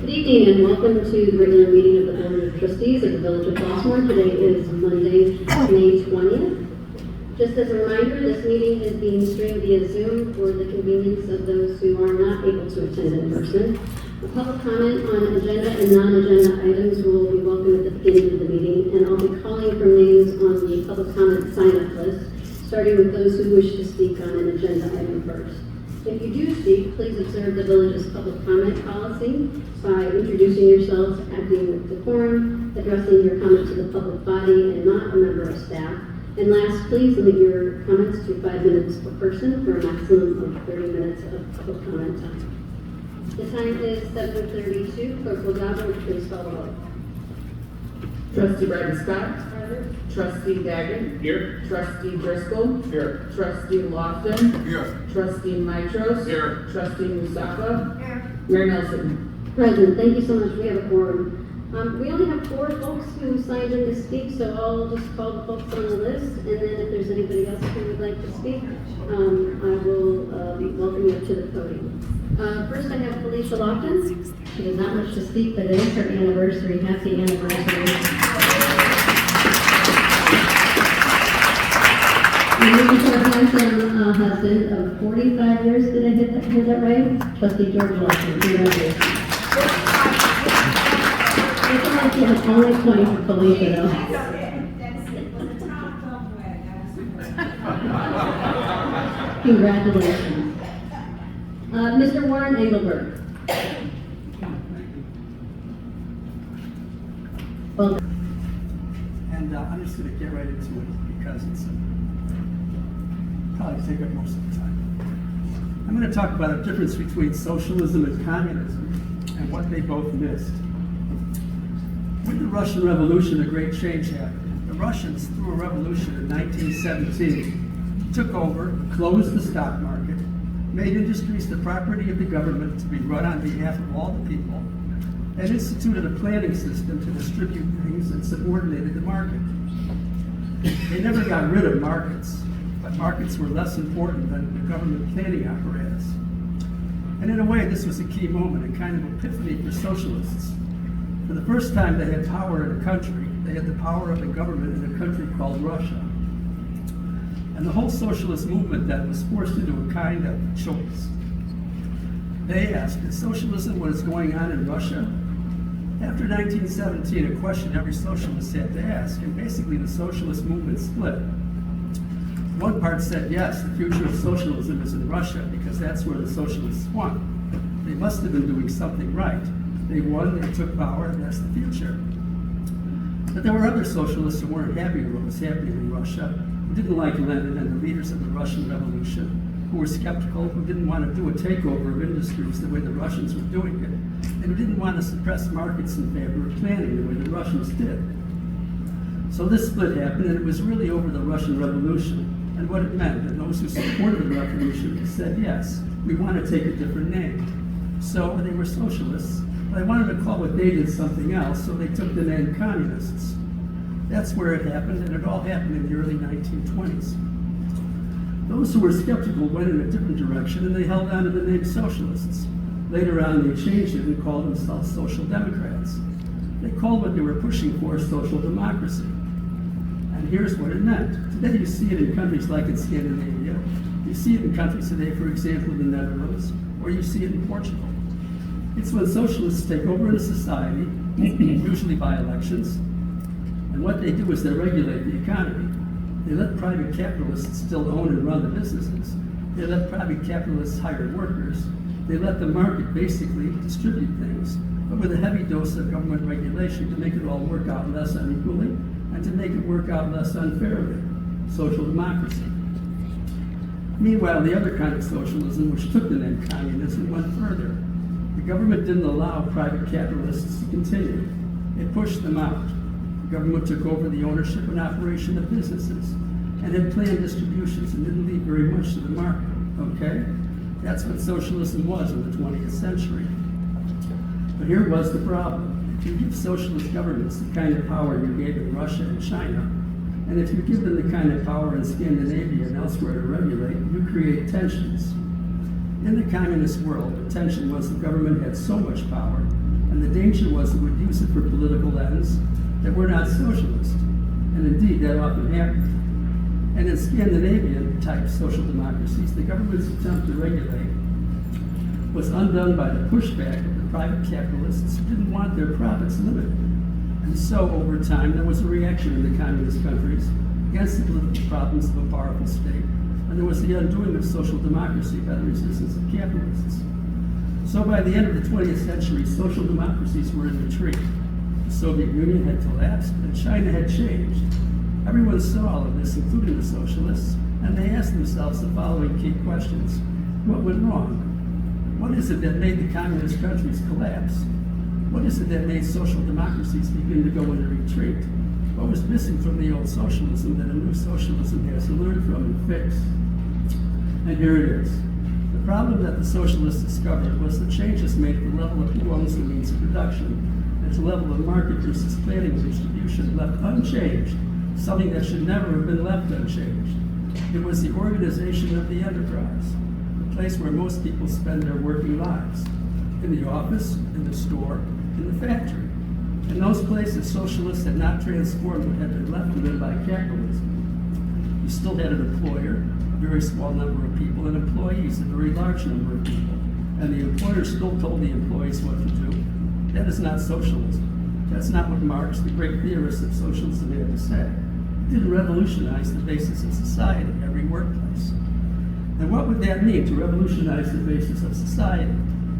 Good evening and welcome to the regular meeting of the Board of Trustees of the Village of Flossmoor. Today is Monday, May 20th. Just as a reminder, this meeting is being streamed via Zoom for the convenience of those who are not able to attend in person. A public comment on agenda and non-agenda items will be welcome at the beginning of the meeting, and I'll be calling for names on the public comment sign-up list, starting with those who wish to speak on an agenda item first. If you do speak, please observe the village's public comment policy by introducing yourselves, acting with decorum, addressing your comment to the public body and not a member of staff. And last, please limit your comments to 5 minutes per person for a maximum of 30 minutes of public comment time. The time is 7:32. Clerk Lozano, please call the roll. Trustee Brady Scott. Trustee Daggett. Here. Trustee Driscoll. Here. Trustee Lofton. Here. Trustee Mitros. Here. Trustee Musafa. Here. Mayor Nelson. Present. Thank you so much. We have a quorum. We only have 4 folks who signed in to speak, so I'll just call the folks on the list, and then if there's anybody else who would like to speak, I will be welcoming you to the podium. First, I have Felicia Lofton. She does not wish to speak, but it is her anniversary. Happy anniversary. And moving to our handsome husband of 45 years. Did I hear that right? Trustee George Lofton. Congratulations. I feel like you have only point for Felicia, though. Congratulations. Mr. Warren Engelberg. Welcome. And I'm just going to get right into it because it's probably take up most of the time. I'm going to talk about the difference between socialism and communism and what they both missed. With the Russian Revolution, a great change happened. The Russians, through a revolution in 1917, took over, closed the stock market, made industries the property of the government to be run on behalf of all the people, and instituted a planning system to distribute things and subordinated the market. They never got rid of markets, but markets were less important than the government planning apparatus. And in a way, this was a key moment, a kind of epiphany for socialists. For the first time they had power in a country, they had the power of the government in a country called Russia. And the whole socialist movement then was forced into a kind of choice. They asked, is socialism what is going on in Russia? After 1917, a question every socialist had to ask, and basically the socialist movement split. One part said, yes, the future of socialism is in Russia because that's where the socialists won. They must have been doing something right. They won, they took power, and that's the future. But there were other socialists who weren't happy with what was happening in Russia, who didn't like Lenin and the leaders of the Russian Revolution, who were skeptical, who didn't want to do a takeover of industries the way the Russians were doing it, and who didn't want to suppress markets in favor of planning the way the Russians did. So this split happened, and it was really over the Russian Revolution and what it meant. And those who supported the revolution said, yes, we want to take a different name. So they were socialists. But I wanted to call what they did something else, so they took the name communists. That's where it happened, and it all happened in the early 1920s. Those who were skeptical went in a different direction, and they held on to the name socialists. Later on, they changed it and called themselves social democrats. They called what they were pushing for social democracy. And here's what it meant. Today you see it in countries like in Scandinavia. You see it in countries today, for example, the Netherlands, or you see it in Portugal. It's when socialists take over in a society, usually by elections, and what they do is they regulate the economy. They let private capitalists still own and run the businesses. They let private capitalists hire workers. They let the market basically distribute things, but with a heavy dose of government regulation to make it all work out less unequally and to make it work out less unfairly. Social democracy. Meanwhile, the other kind of socialism, which took the name communism, went further. The government didn't allow private capitalists to continue. It pushed them out. The government took over the ownership and operation of businesses and had planned distributions and didn't leave very much to the market, okay? That's what socialism was in the 20th century. But here was the problem. If you give socialist governments the kind of power you gave in Russia and China, and if you give them the kind of power in Scandinavia and elsewhere to regulate, you create tensions. In the communist world, the tension was the government had so much power And the danger was it would use it for political ends that were not socialist. And indeed, that often happened. And in Scandinavian-type social democracies, the government's attempt to regulate was undone by the pushback of the private capitalists who didn't want their profits limited. And so, over time, there was a reaction in the communist countries against the political problems of a powerful state, and there was the undoing of social democracy by the resistance of capitalists. So by the end of the 20th century, social democracies were in retreat. The Soviet Union had collapsed, and China had changed. Everyone saw all of this, including the socialists, and they asked themselves the following key questions. What went wrong? What is it that made the communist countries collapse? What is it that made social democracies begin to go into retreat? What was missing from the old socialism that a new socialism has to learn from and fix? And here it is. The problem that the socialists discovered was the changes made at the level of who owns the means of production, and at the level of market versus planning and distribution left unchanged, something that should never have been left unchanged. It was the organization of the enterprise, the place where most people spend their working lives, in the office, in the store, in the factory. In those places, socialists had not transformed what had been left of them by capitalism. You still had an employer, a very small number of people, and employees, a very large number of people. And the employer still told the employees what to do. That is not socialism. That's not what Marx, the great theorist of socialism, had to say. It didn't revolutionize the basis of society in every workplace. And what would that mean, to revolutionize the basis of society?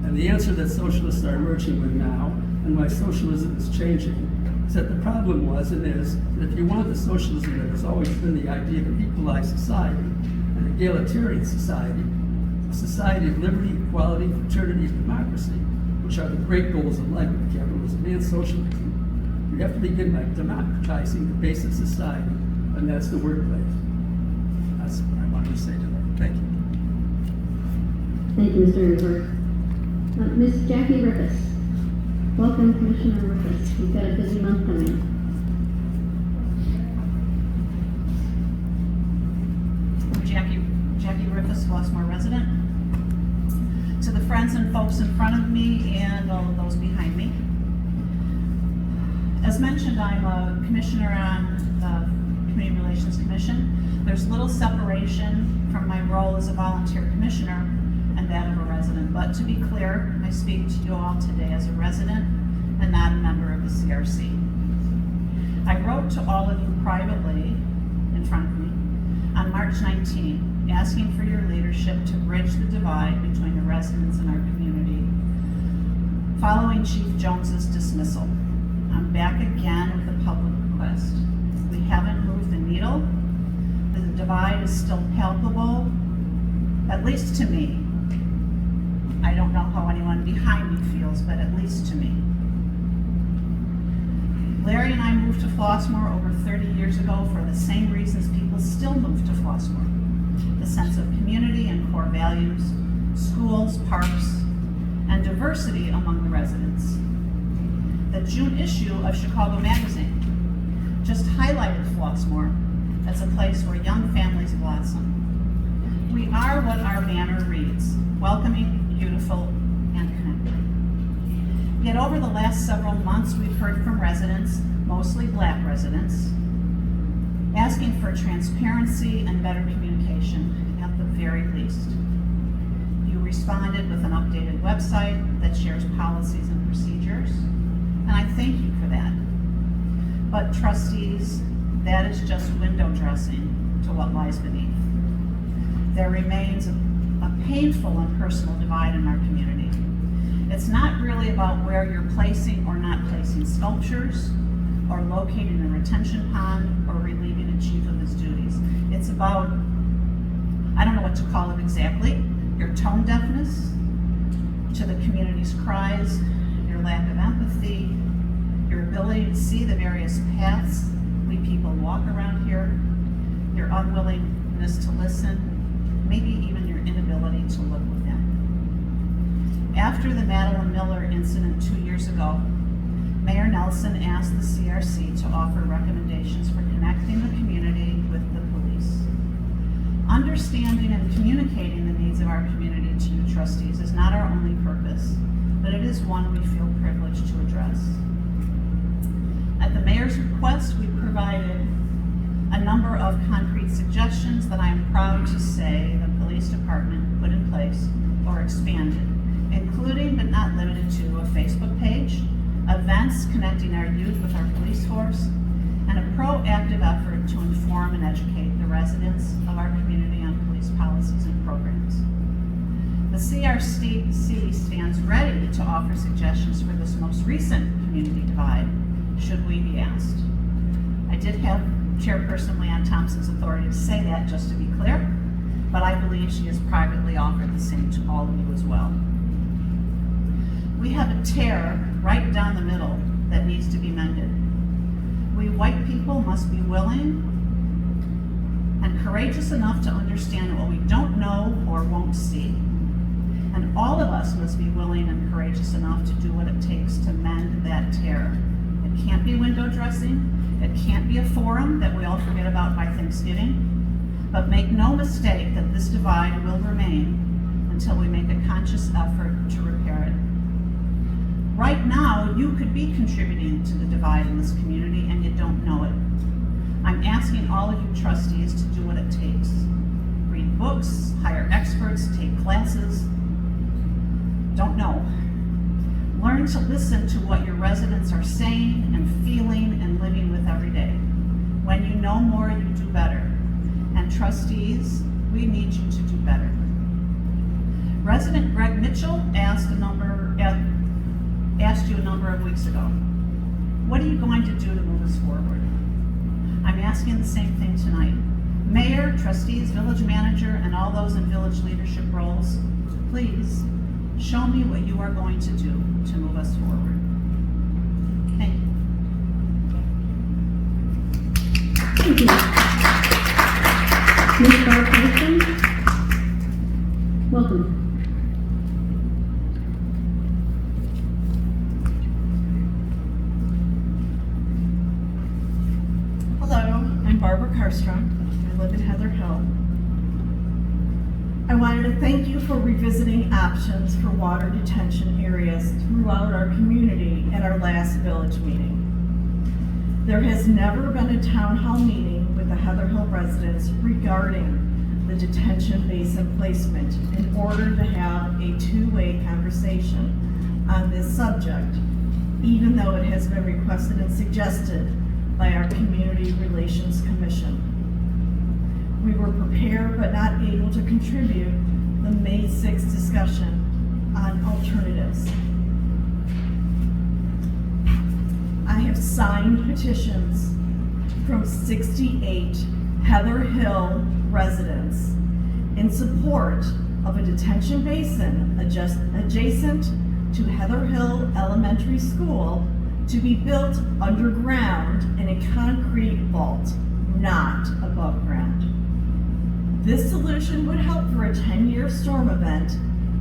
And the answer that socialists are emerging with now, and why socialism is changing, is that the problem was and is that if you want the socialism that has always been the idea of an equalized society, an egalitarian society, a society of liberty, equality, fraternity, and democracy, which are the great goals of life of capitalism and socialism, you have to begin by democratizing the base of society, and that's the workplace. That's what I wanted to say today. Thank you. Thank you, Mr. Ehrenberg. Ms. Jackie Rippis. Welcome, Commissioner Rippis. We've got a busy month coming. Jackie Rippis, Flossmoor resident. To the friends and folks in front of me and all of those behind me. As mentioned, I'm a commissioner on the Community Relations Commission. There's little separation from my role as a volunteer commissioner and that of a resident. But to be clear, I speak to you all today as a resident and not a member of the CRC. I wrote to all of you privately in front of me on March 19, asking for your leadership to bridge the divide between the residents in our community following Chief Jones's dismissal. I'm back again with a public request. We haven't moved the needle. The divide is still palpable, at least to me. I don't know how anyone behind me feels, but at least to me. Larry and I moved to Flossmoor over 30 years ago for the same reasons people still move to Flossmoor. The sense of community and core values, schools, parks, and diversity among the residents. The June issue of Chicago Magazine just highlighted Flossmoor as a place where young families blossom. We are what our banner reads, welcoming, beautiful, and connected. Yet over the last several months, we've heard from residents, mostly Black residents, asking for transparency and better communication at the very least. You responded with an updated website that shares policies and procedures, and I thank you for that. But trustees, that is just window dressing to what lies beneath. There remains a painful and personal divide in our community. It's not really about where you're placing or not placing sculptures, or locating a retention pond, or relieving a chief of his duties. It's about, I don't know what to call it exactly, your tone deafness to the community's cries, your lack of empathy, your ability to see the various paths we people walk around here, your unwillingness to listen, maybe even your inability to look within. After the Madeline Miller incident 2 years ago, Mayor Nelson asked the CRC to offer recommendations for connecting the community with the police. Understanding and communicating the needs of our community to you trustees is not our only purpose. but it is one we feel privileged to address. At the mayor's request, we provided a number of concrete suggestions that I am proud to say the police department put in place or expanded, including but not limited to a Facebook page, events connecting our youth with our police force, and a proactive effort to inform and educate the residents of our community on police policies and programs. The CRC stands ready to offer suggestions for this most recent community divide, should we be asked. I did have Chairperson Leanne Thompson's authority to say that, just to be clear, but I believe she has privately offered the same to all of you as well. We have a tear right down the middle that needs to be mended. We white people must be willing and courageous enough to understand what we don't know or won't see. And all of us must be willing and courageous enough to do what it takes to mend that tear. It can't be window dressing. It can't be a forum that we all forget about by Thanksgiving. But make no mistake that this divide will remain until we make a conscious effort to repair it. Right now, you could be contributing to the divide in this community and you don't know it. I'm asking all of you trustees to do what it takes. Read books, hire experts, take classes. Don't know. Learn to listen to what your residents are saying and feeling and living with every day. When you know more, you do better. And trustees, we need you to do better. Resident Greg Mitchell asked you a number of weeks ago, what are you going to do to move us forward? I'm asking the same thing tonight. Mayor, trustees, village manager, and all those in village leadership roles, please show me what you are going to do to move us forward. Thank you. Thank you. Ms. Barb Hudson, welcome. Hello, I'm Barbara Karstrom. I live in Heather Hill. I wanted to thank you for revisiting options for water detention areas throughout our community at our last village meeting. There has never been a town hall meeting with the Heather Hill residents regarding the detention basin placement in order to have a two-way conversation on this subject, even though it has been requested and suggested by our Community Relations Commission. We were prepared but not able to contribute the May 6th discussion on alternatives. I have signed petitions from 68 Heather Hill residents in support of a detention basin adjacent to Heather Hill Elementary School to be built underground in a concrete vault, not above ground. This solution would help for a 10-year storm event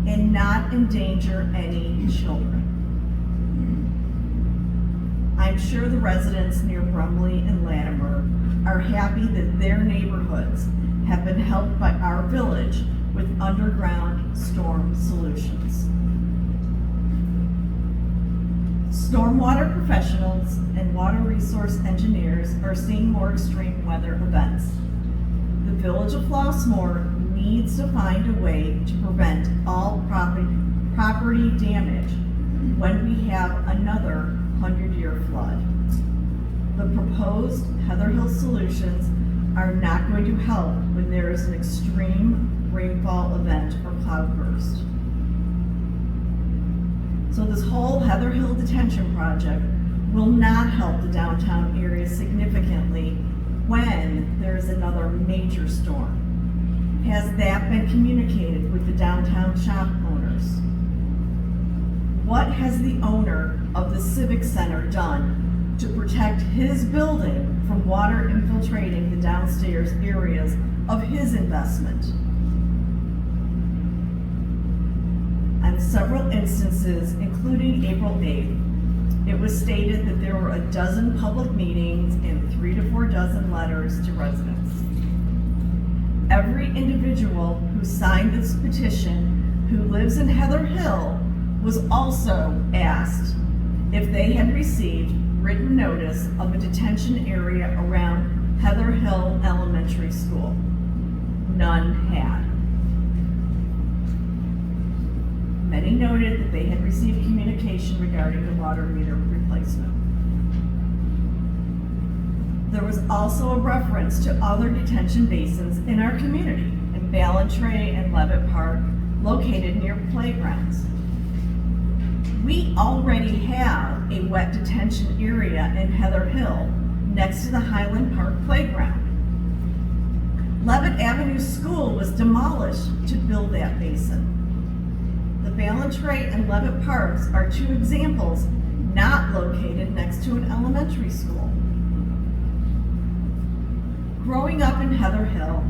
and not endanger any children. I'm sure the residents near Brumley and Latimer are happy that their neighborhoods have been helped by our village with underground storm solutions. Stormwater professionals and water resource engineers are seeing more extreme weather events. The village of Flossmoor needs to find a way to prevent all property damage when we have another 100-year flood. The proposed Heather Hill solutions are not going to help when there is an extreme rainfall event or cloudburst. So this whole Heather Hill detention project will not help the downtown area significantly when there is another major storm. Has that been communicated with the downtown shop owners? What has the owner of the Civic Center done to protect his building from water infiltrating the downstairs areas of his investment? On several instances, including April 8th, it was stated that there were a dozen public meetings and 3 to 4 dozen letters to residents. Every individual who signed this petition who lives in Heather Hill was also asked if they had received written notice of a detention area around Heather Hill Elementary School. None had. Many noted that they had received communication regarding the water meter replacement. There was also a reference to other detention basins in our community, in Ballantrae and Levitt Park, located near playgrounds. We already have a wet detention area in Heather Hill next to the Highland Park playground. Levitt Avenue School was demolished to build that basin. The Ballantrae and Levitt Parks are two examples not located next to an elementary school. Growing up in Heather Hill,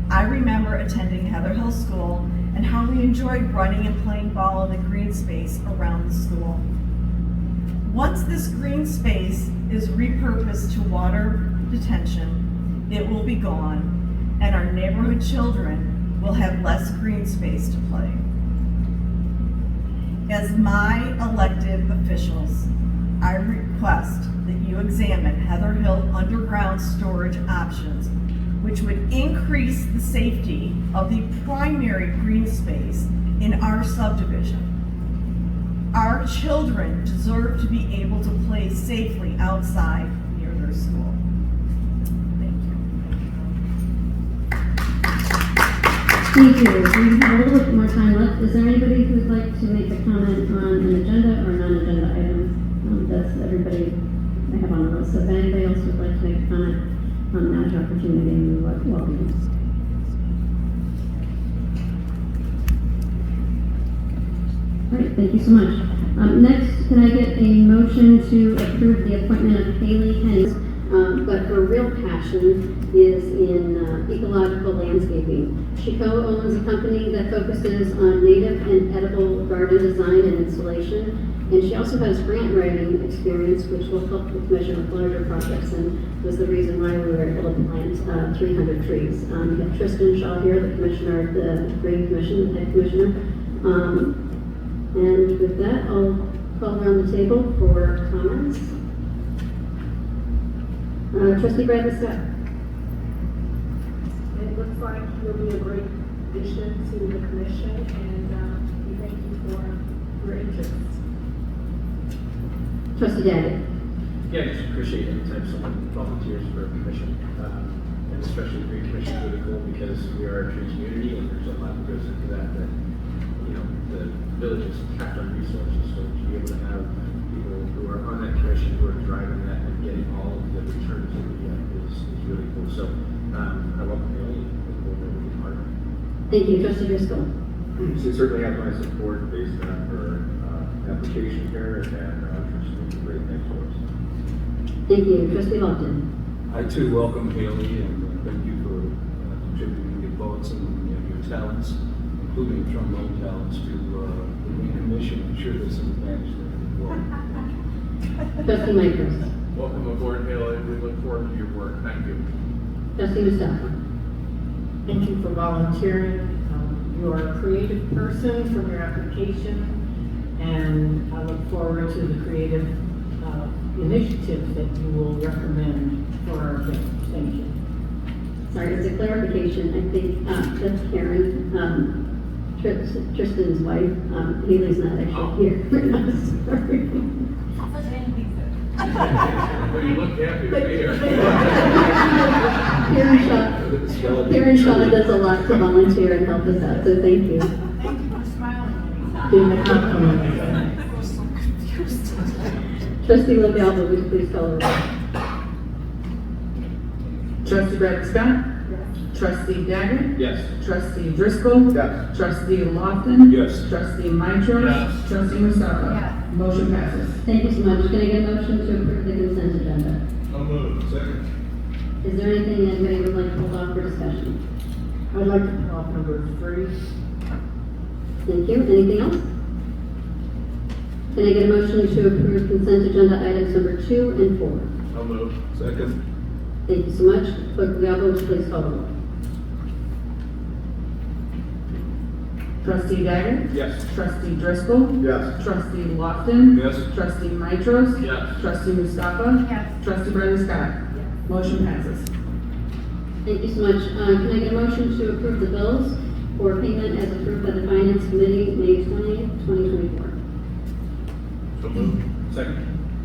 I remember attending Heather Hill School and how we enjoyed running and playing ball in the green space around the school. Once this green space is repurposed to water detention, it will be gone, and our neighborhood children will have less green space to play. As my elected officials, I request that you examine Heather Hill underground storage options, which would increase the safety of the primary green space in our subdivision. Our children deserve to be able to play safely outside near their school. Thank you. Thank you. We have a little bit more time left. Is there anybody who would like to make a comment on an agenda or non-agenda item? That's everybody I have on the list. So if anybody else would like to make a comment on that opportunity, we would welcome you. All right, thank you so much. Next, can I get a motion to approve the appointment of Haley Hennis, but her real passion is in ecological landscaping. She co-owns a company that focuses on native and edible garden design and installation, and she also has grant writing experience, which will help the commission with larger projects, and was the reason why we were able to plant 300 trees. We have Tristan Shaw here, the commissioner of the Green Commission, the head commissioner. And with that, I'll call around the table for comments. Trustee Bradley Scott. It looks like you'll be a great addition to the commission, and we thank you for your interest. Trustee Daggett. Yeah, just appreciate any time someone volunteers for a commission, and especially the Green Commission is really cool because we are a tree community, and there's a lot that goes into that. You know, the village is capped on resources, so to be able to have people who are on that commission who are driving that and getting all of the returns that we get is really cool. So I welcome Haley and look forward to being part of it. Thank you, Trustee Driscoll. She certainly has my support based on her application here and her interest in great things for us. Thank you, Trustee Lofton. I too welcome Haley and thank you for contributing your votes and your talents, including trombone talents, to the Green Commission. I'm sure there's some advantage there as well. Trustee Michaels. Welcome aboard, Haley. We look forward to your work. Thank you. Trustee Mustafa. Thank you for volunteering. You are a creative person from your application, and I look forward to the creative initiatives that you will recommend for our event. Thank you. Sorry, as a clarification, I think that's Karen, Tristan's wife. Haley's not actually here. Sorry. Well, you look happy to be here. Karen Shaw does a lot to volunteer and help us out, so thank you. Thank you for smiling. Being a compliment. Trustee LaBelle, would you please call the roll? Trustee Bradley Scott? Trustee Daggett? Yes. Trustee Driscoll? Yes. Trustee Lofton? Yes. Trustee Mitros? Yes. Trustee Mustafa? Yes. Motion passes. Thank you so much. Can I get a motion to approve the consent agenda? So moved. Second. Is there anything anybody would like to hold off for discussion? I'd like to pull off number 3. Thank you. Anything else? Can I get a motion to approve consent agenda items number 2 and 4? I'll move. Second. Thank you so much. Clerk Gallo, please call the roll. Trustee Dagger. Yes. Trustee Driscoll. Yes. Trustee Lofton. Yes. Trustee Mitros. Yes. Trustee Mustafa. Yes. Trustee Brenda Scott. Motion passes. Thank you so much. Can I get a motion to approve the bills for payment as approved by the Finance Committee, May 20th, 2024? So moved. Second.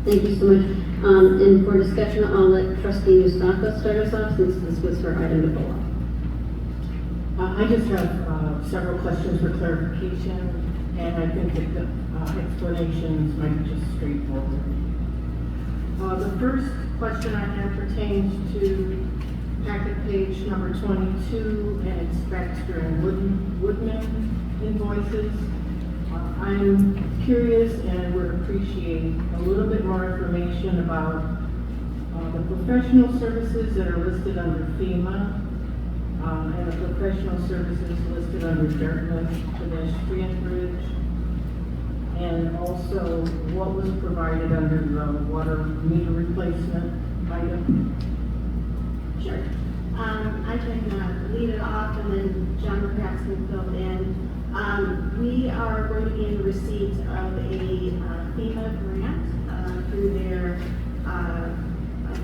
Thank you so much. And for discussion, I'll let Trustee Mustafa start us off since this was her item to pull up. I just have several questions for clarification, and I think that the explanations might be just straightforward. The first question I have pertains to packet page number 22, and it's Baxter and Woodman invoices. I'm curious and would appreciate a little bit more information about the professional services that are listed under FEMA, and the professional services listed under Dartmouth pedestrian bridge, and also what was provided under the water meter replacement item. Sure. I can lead it off and then John perhaps can fill in. We are going to be in receipt of a FEMA grant through their, I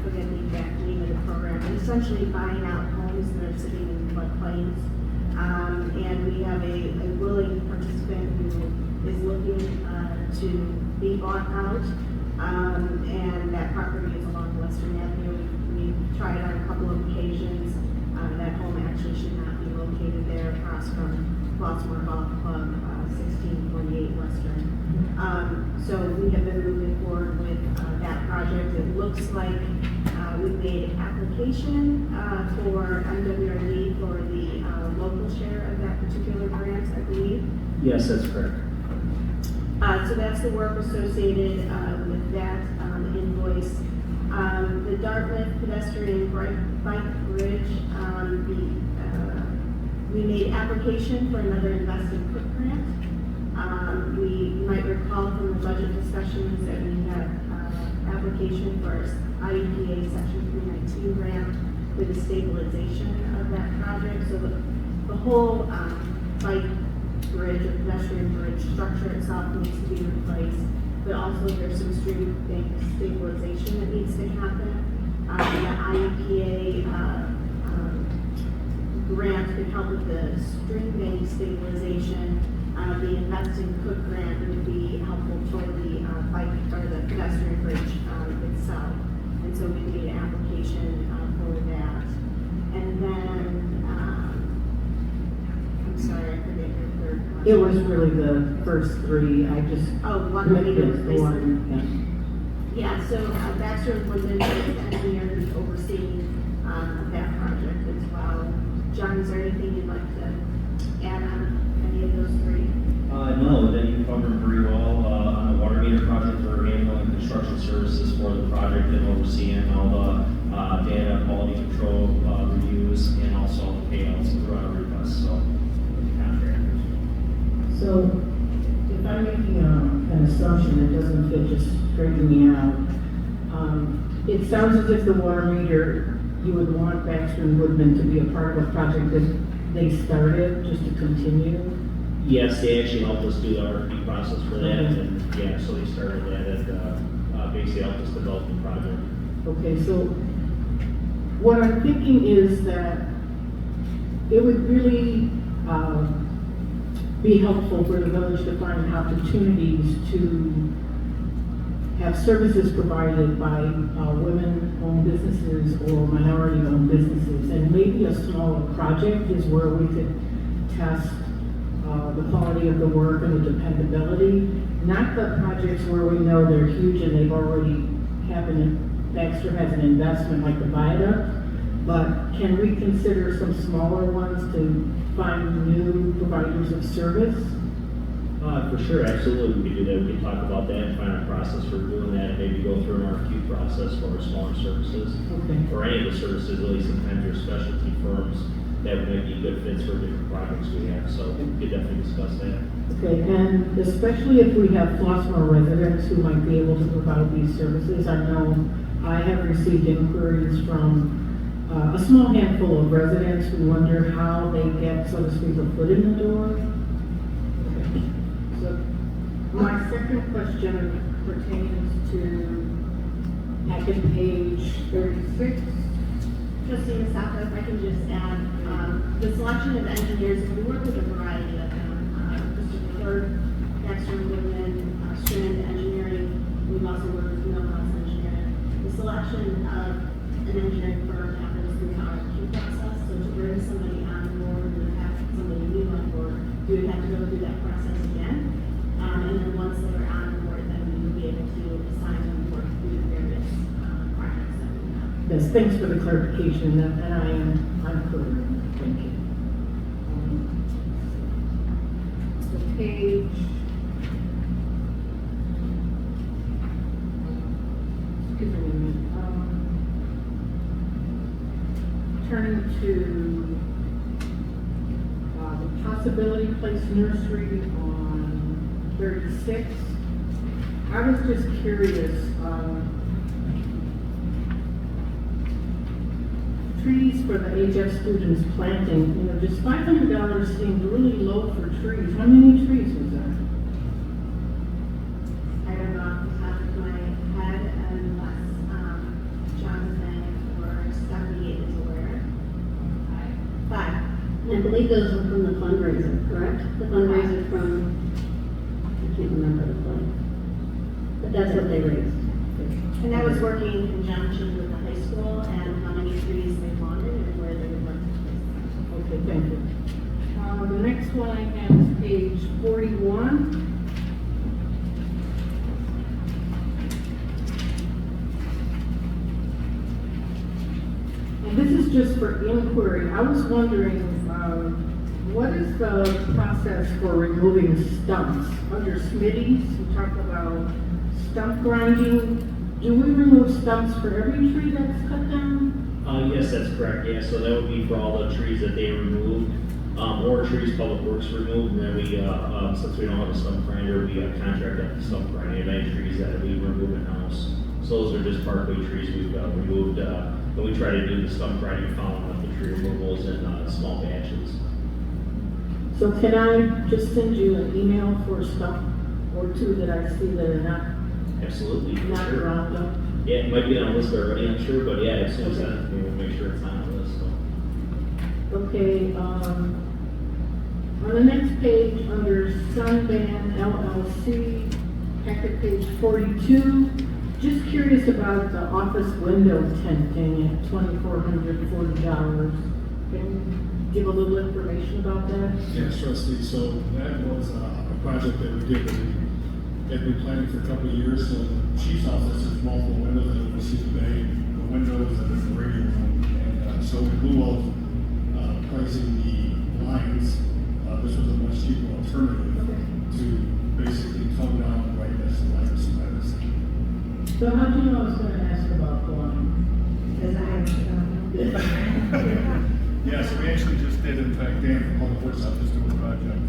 forget the exact name of the program, but essentially buying out homes that are sitting in floodplains. And we have a willing participant who is looking to be bought out. And that property is along Western Avenue. We've tried on a couple of occasions. That home actually should not be located there across from Flossmoor Golf Club, 1648 Western. So we have been moving forward with that project. It looks like we made application for MWRD for the local share of that particular grant, I believe. Yes, that's correct. So that's the work associated with that invoice. The Dartmouth pedestrian bike bridge, we made application for another invested quick grant. We might recall from the budget discussions that we had application for IEPA Section 319 grant for the stabilization of that project. So the whole bike bridge or pedestrian bridge structure itself needs to be replaced, but also there's some stream bank stabilization that needs to happen. The IEPA grant could help with the stream bank stabilization. The investing cook grant would be helpful toward the bike or the pedestrian bridge itself. And so we made an application for that. And then, I'm sorry, I forget your third question. It was really the first three, I just. Oh, water meter missed the one, replacement. Yeah, so Baxter and Woodman is the engineer who's overseeing that project as well. John, is there anything you'd like to add on any of those three? No, that you covered very well. On the water meter project, we're handling construction services for the project and overseeing all the data quality control reviews and also the payouts through our requests, so contractors. So if I'm making an assumption that doesn't fit, just straighten me out. It sounds as if the water meter, you would want Baxter and Woodman to be a part of a project that they started, just to continue. Yes, they actually helped us do the RFP process for that, and yeah, so they started that and basically helped us develop the project. Okay, so what I'm thinking is that it would really be helpful for the village to find opportunities to have services provided by women-owned businesses or minority-owned businesses. And maybe a smaller project is where we could test the quality of the work and the dependability. Not the projects where we know they're huge and they've already happened, Baxter has an investment like the viaduct, but can we consider some smaller ones to find new providers of service? For sure, absolutely, we could do that. We could talk about that and find a process for doing that, and maybe go through an RFQ process for our smaller services. Okay. Or any of the services, really sometimes there's specialty firms that might be good fits for different projects we have, so we could definitely discuss that. Okay, and especially if we have Flossmoor residents who might be able to provide these services. I know I have received inquiries from a small handful of residents who wonder how they get, so to speak, a foot in the door. So my second question pertains to packet page 36. Trustee Masako, if I can just add, the selection of engineers, we work with a variety of them. Mr. Clerk, Baxter Woodman, Strand Engineering, we've also worked with Millhouse Engineering. The selection of an engineering firm happens through an RFQ process, so to bring somebody on board and have somebody new on board, we would have to go through that process again. And then once they're on board, then we would be able to assign them work through the various projects that we have. Yes, thanks for the clarification, and I'm clear. Thank you. So page. Excuse me a minute. Turning to the Possibility Place Nursery on 36. I was just curious, trees for the HF students planting, just $500 seemed really low for trees. How many trees was that? I don't know off the top of my head unless Jonathan or Stephanie is aware. Five. I believe those were from the fundraiser, correct? The fundraiser from, I can't remember the play. But that's what they raised. And that was working in conjunction with the high school and how many trees they wanted and where they would like to place them. Okay, thank you. The next one I have is page 41. And this is just for inquiry. I was wondering, what is the process for removing stumps? Under Smitty's, we talk about stump grinding. Do we remove stumps for every tree that's cut down? Yes, that's correct, yeah, so that would be for all the trees that they removed, or trees Public Works removed, and then we, since we don't have a stump grinder, we contract out the stump grinding of any trees that we remove in-house. So those are just parkway trees we've removed, but we try to do the stump grinding following up the tree removals in small batches. So can I just send you an email for a stump or two that I see that are not Absolutely, for not sure. ground up? Yeah, it might be on a list already, I'm sure, but yeah, as soon as that, we'll make sure it's on the list, so. Okay, on the next page, under Sunban LLC, packet page 42, just curious about the office window tenting at $2,440. Can you give a little information about that? Yes, trustee, so that was a project that we did that we had been planning for a couple of years. So the chief's office has multiple windows that oversee the bay, the windows and the radio room. And so in lieu of placing the lines, this was a much cheaper alternative to basically tone down the brightness and lights and that. So how do you know I was going to ask about the line? Because Yeah, so we actually just did, in fact, Dan from Public Works Office doing a project.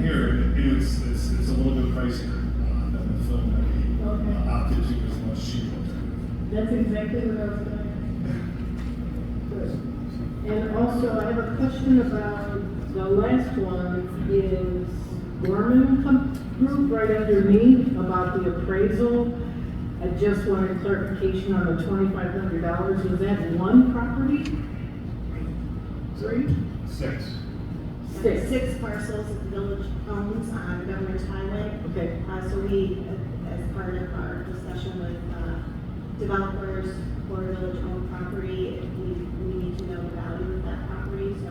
Here, it's a little bit pricier than the film that we opted to, is much cheaper. That's exactly what I was going to ask. Good. And also, I have a question about the last one is Gorman Group right underneath about the appraisal. I just wanted clarification on the $2,500. Was that one property? 3? 6. 6. 6 parcels that the village owns on Governor's Highway. Okay. So we, as part of our discussion with developers for village-owned property, we need to know the value of that property, so.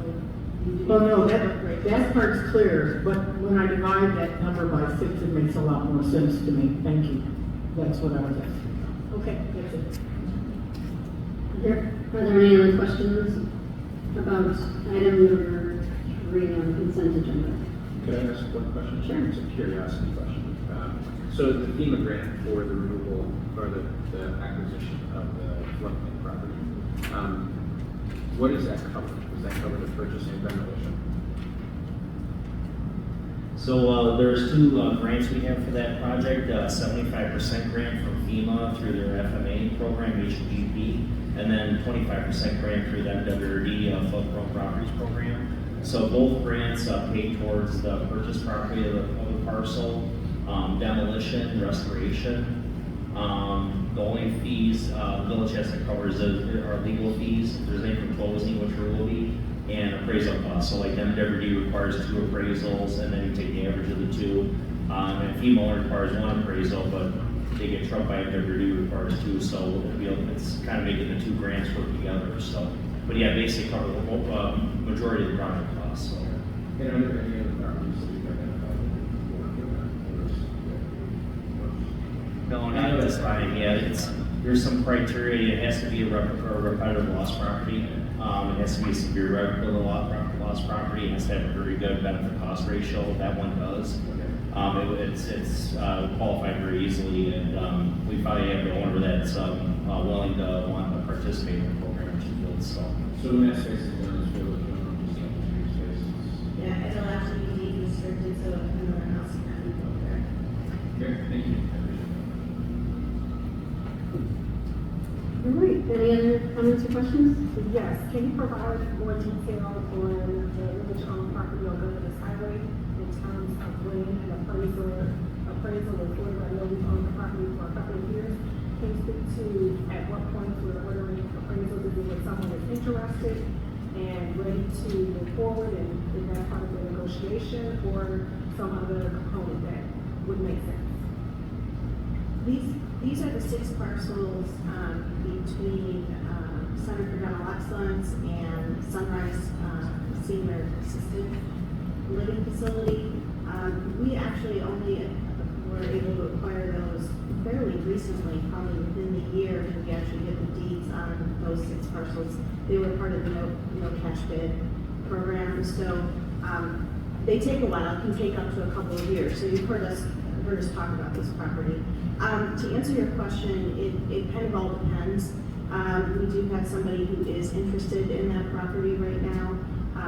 Well, no, that part's clear, but when I divide that number by 6, it makes a lot more sense to me. Thank you. That's what I was asking. Okay, that's it. Are there any other questions about item number 3 on the consent agenda? Could I ask one question? Sure. It's a curiosity question. So the FEMA grant for the removal or the acquisition of the floodplain property, what does that cover? Does that cover the purchase and demolition? So there's 2 grants we have for that project, 75% grant from FEMA through their FMA program, HGP, and then 25% grant through the MWRD Flood Prone Properties Program. So both grants pay towards the purchase property of the parcel, demolition, restoration. The only fees the village has to cover are legal fees. If there's any from closing, which there will be, and appraisal costs. So like MWD requires 2 appraisals, and then you take the average of the 2. And FEMA requires 1 appraisal, but they get trumped by MWD requires 2. So it's kind of making the 2 grants work together. So, but yeah, basically cover the whole, majority of the project costs. So. And are there any other properties that you've identified that No, not at this time. Yeah, there's some criteria. It has to be a repetitive loss property. It has to be a severe repetitive loss property. It has to have a very good benefit cost ratio. That one does. It's qualified very easily, and we probably have the owner that's willing to want to participate in the program, which is good. So when that space is done, it's really just street spaces. Yeah, it'll actually be deed restricted, so another house can be built there. Okay, thank you. I appreciate All right, any other comments or questions? Yes, can you provide more detail on the village-owned property on Governor's Highway in terms of when an appraisal was ordered? I know we've owned the property for a couple of years. Can you speak to at what point we're ordering appraisals? Is it when someone is interested and ready to move forward, and is that part of the negotiation or some other component that would make sense? These are the 6 parcels between Center for Dental Excellence and Sunrise Senior Assisted Living Facility. We actually only were able to acquire those fairly recently, probably within the year, that we actually get the deeds on those 6 parcels. They were part of the no cash bid program, so they take a while. It can take up to a couple of years. So you've heard us talk about this property. To answer your question, it kind of all depends. We do have somebody who is interested in that property right now.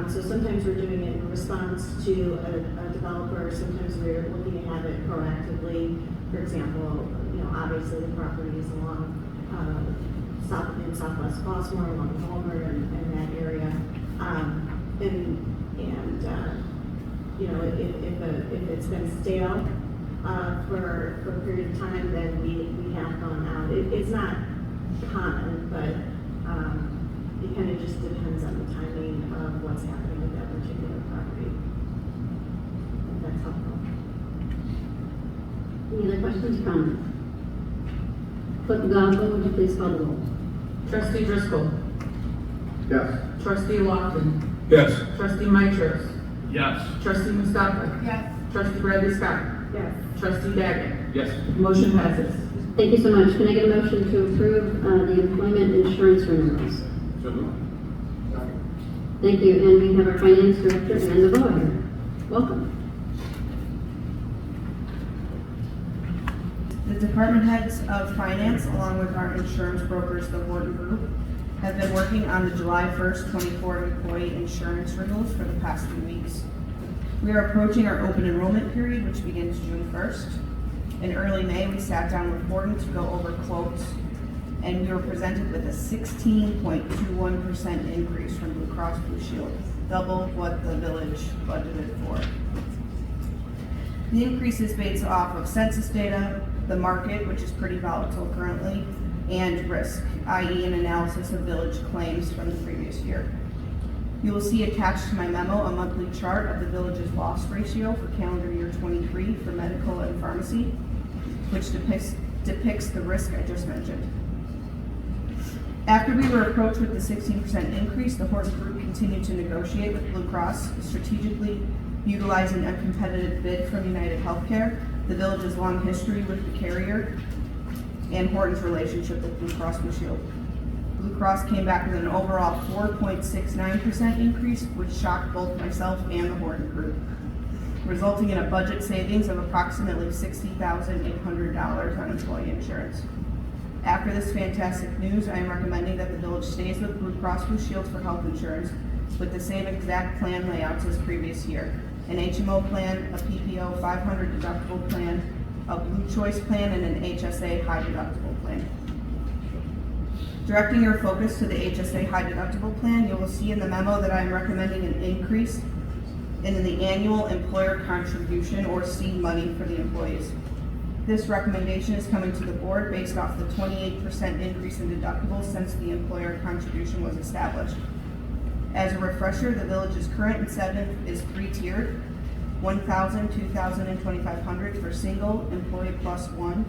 So sometimes we're doing it in response to a developer. Sometimes we're looking to have it proactively. For example, obviously the property is along Southwest Flossmoor, along Homewood and that area. If it's been stale for a period of time, then we have gone out. It's not common, but it kind of just depends on the timing of what's happening with that particular property. If that's helpful. Any other questions or comments? Clerk McGonagall, would you please call the roll? Trustee Driscoll. Yes. Trustee Lofton. Yes. Trustee Mitros. Yes. Trustee Mustafa. Yes. Trustee Bradley Scott. Yes. Trustee Daggett. Yes. Motion passes. Thank you so much. Can I get a motion to approve the employment insurance renewals? So moved. Thank you, and we have our finance director, Amanda Bowe here. Welcome. The department heads of finance, along with our insurance brokers, the Horton Group, have been working on the July 1st, 24 employee insurance renewals for the past 2 weeks. We are approaching our open enrollment period, which begins June 1st. In early May, we sat down with Horton to go over quotes, and we were presented with a 16.21% increase from Blue Cross Blue Shield, double what the village budgeted for. The increase is based off of census data, the market, which is pretty volatile currently, and risk, i.e. an analysis of village claims from the previous year. You will see attached to my memo a monthly chart of the village's loss ratio for calendar year 23 for medical and pharmacy, which depicts the risk I just mentioned. After we were approached with the 16% increase, the Horton Group continued to negotiate with Blue Cross, strategically utilizing a competitive bid from United Healthcare, the village's long history with the carrier, and Horton's relationship with Blue Cross Blue Shield. Blue Cross came back with an overall 4.69% increase, which shocked both myself and the Horton Group, resulting in a budget savings of approximately $60,800 on employee insurance. After this fantastic news, I am recommending that the village stays with Blue Cross Blue Shield for health insurance with the same exact plan layouts as previous year. An HMO plan, a PPO 500 deductible plan, a Blue Choice plan, and an HSA high deductible plan. Directing your focus to the HSA high deductible plan, you will see in the memo that I am recommending an increase and in the annual employer contribution or seed money for the employees. This recommendation is coming to the board based off the 28% increase in deductibles since the employer contribution was established. As a refresher, the village's current incentive is three-tiered, $1,000, $2,000, and $2,500 for single, employee plus one,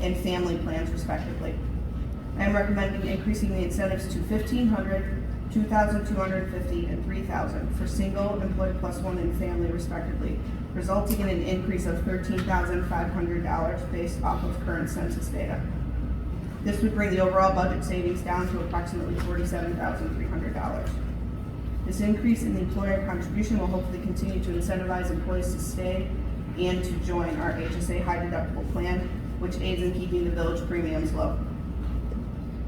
and family plans respectively. I am recommending increasing the incentives to $1,500, $2,250, and $3,000 for single, employee plus one, and family respectively, resulting in an increase of $13,500 based off of current census data. This would bring the overall budget savings down to approximately $47,300. This increase in the employer contribution will hopefully continue to incentivize employees to stay and to join our HSA high deductible plan, which aids in keeping the village premiums low.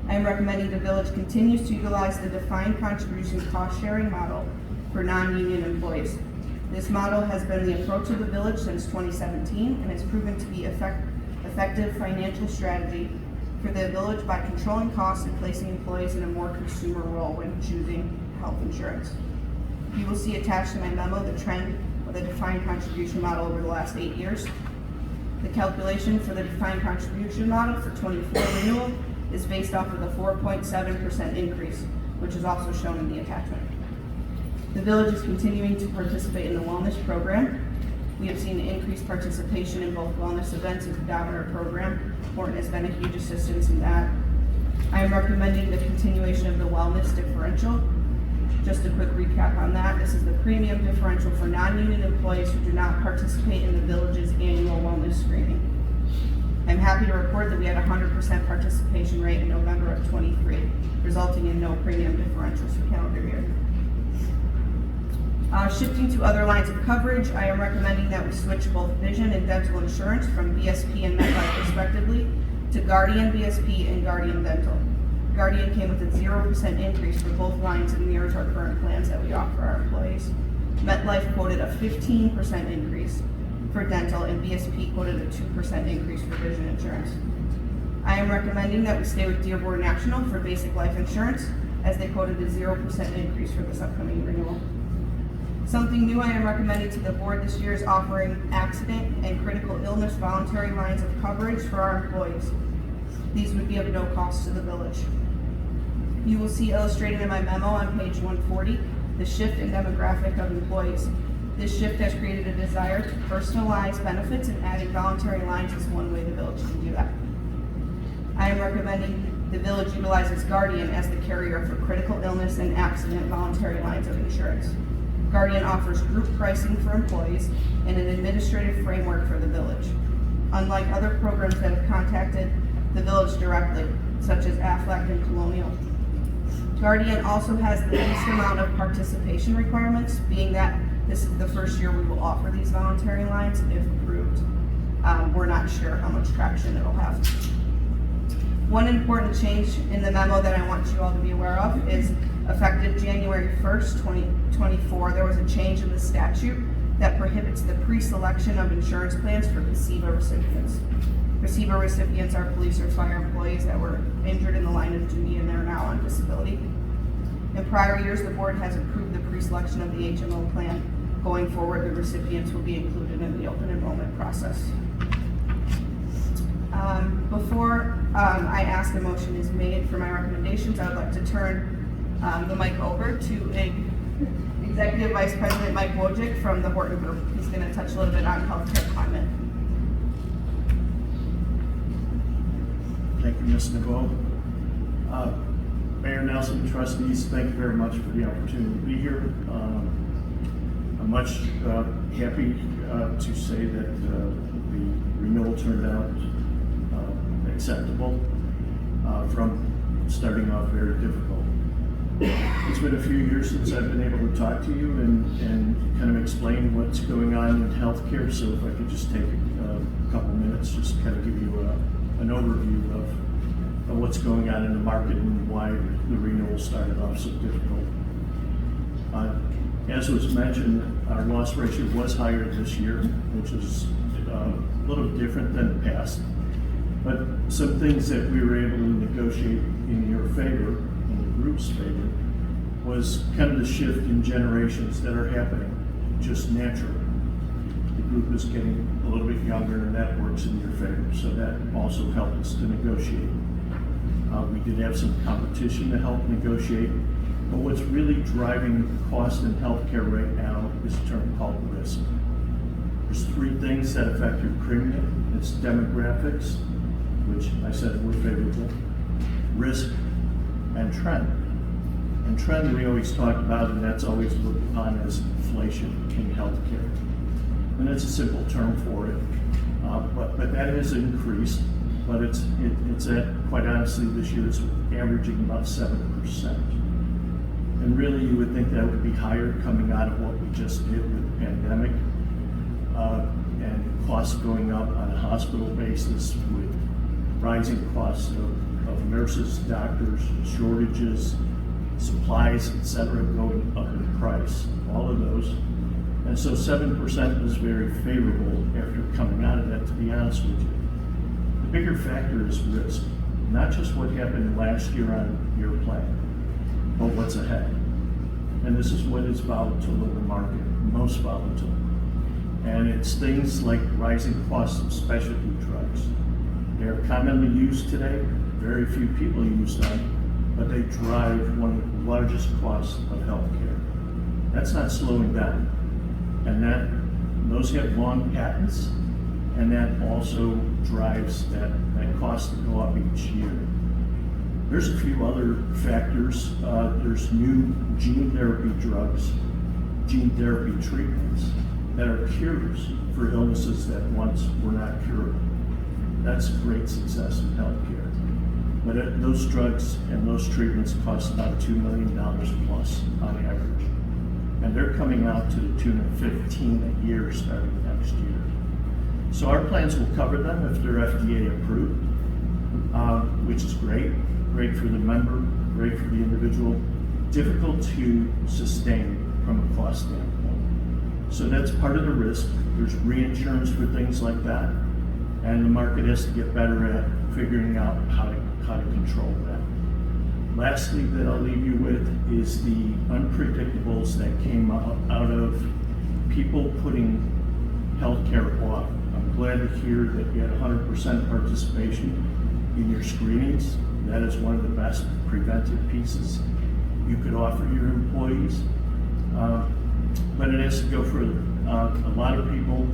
I am recommending the village continues to utilize the defined contribution cost-sharing model for non-union employees. This model has been the approach of the village since 2017 and has proven to be effective financial strategy for the village by controlling costs and placing employees in a more consumer role when choosing health insurance. You will see attached to my memo the trend of the defined contribution model over the last 8 years. The calculation for the defined contribution model for 24 renewal is based off of the 4.7% increase, which is also shown in the attachment. The village is continuing to participate in the wellness program. We have seen increased participation in both wellness events and the Governor program. Horton has been a huge assistance in that. I am recommending the continuation of the wellness differential. Just a quick recap on that. This is the premium differential for non-union employees who do not participate in the village's annual wellness screening. I'm happy to report that we had a 100% participation rate in November of 23, resulting in no premium differentials for calendar year. Shifting to other lines of coverage, I am recommending that we switch both vision and dental insurance from BSP and MetLife respectively to Guardian BSP and Guardian Dental. Guardian came with a 0% increase for both lines and mirrors our current plans that we offer our employees. MetLife quoted a 15% increase for dental and BSP quoted a 2% increase for vision insurance. I am recommending that we stay with Dearborn National for basic life insurance as they quoted a 0% increase for this upcoming renewal. Something new I am recommending to the board this year is offering accident and critical illness voluntary lines of coverage for our employees. These would be of no cost to the village. You will see illustrated in my memo on page 140 the shift in demographic of employees. This shift has created a desire to personalize benefits, and adding voluntary lines is one way the village can do that. I am recommending the village utilizes Guardian as the carrier for critical illness and accident voluntary lines of insurance. Guardian offers group pricing for employees and an administrative framework for the village. Unlike other programs that have contacted the village directly, such as Aflac and Colonial, Guardian also has the least amount of participation requirements, being that this is the first year we will offer these voluntary lines if approved. We're not sure how much traction it'll have. One important change in the memo that I want you all to be aware of is effective January 1st, 2024, there was a change in the statute that prohibits the pre-selection of insurance plans for PSEBA recipients. PSEBA recipients are police or fire employees that were injured in the line of duty and they're now on disability. In prior years, the board has approved the pre-selection of the HMO plan. Going forward, the recipients will be included in the open enrollment process. Before I ask a motion is made for my recommendations, I would like to turn the mic over to Executive Vice President Mike Wojcik from the Horton Group. He's going to touch a little bit on healthcare climate. Thank you, Ms. Naveau. Mayor Nelson, trustees, thank you very much for the opportunity to be here. I'm much happy to say that the renewal turned out acceptable from starting off very difficult. It's been a few years since I've been able to talk to you and kind of explain what's going on in healthcare, so if I could just take a couple minutes, just kind of give you an overview of what's going on in the market and why the renewal started off so difficult. As was mentioned, our loss ratio was higher this year, which is a little different than the past. But some things that we were able to negotiate in your favor, in the group's favor, was kind of the shift in generations that are happening. just naturally. The group is getting a little bit younger, and that works in your favor, so that also helped us to negotiate. We did have some competition to help negotiate, but what's really driving cost in healthcare right now is a term called risk. There's three things that affect your premium. It's demographics, which I said were favorable, risk, and trend. And trend we always talk about, and that's always looked upon as inflation in healthcare. And that's a simple term for it. But that has increased, but it's at, quite honestly, this year it's averaging about 7%. And really you would think that would be higher coming out of what we just did with the pandemic, and costs going up on a hospital basis with rising costs of nurses, doctors, shortages, supplies, etc., going up in price, all of those. And so 7% is very favorable after coming out of that, to be honest with you. The bigger factor is risk, not just what happened last year on your plan, but what's ahead. And this is what is volatile in the market, most volatile. And it's things like rising costs of specialty drugs. They are commonly used today, very few people use them, but they drive one of the largest costs of healthcare. That's not slowing down. And those have long patents, and that also drives that cost to go up each year. There's a few other factors. There's new gene therapy drugs, gene therapy treatments that are cures for illnesses that once were not curable. That's a great success in healthcare. But those drugs and those treatments cost about $2 million plus on average. And they're coming out to the tune of 15 a year starting next year. So our plans will cover them if they're FDA approved, which is great for the member, great for the individual, difficult to sustain from a cost standpoint. So that's part of the risk. There's reinsurance for things like that, and the market has to get better at figuring out how to control that. Lastly, that I'll leave you with is the unpredictables that came out of people putting healthcare off. I'm glad to hear that you had 100% participation in your screenings. That is one of the best preventive pieces you could offer your employees. But it has to go further. A lot of people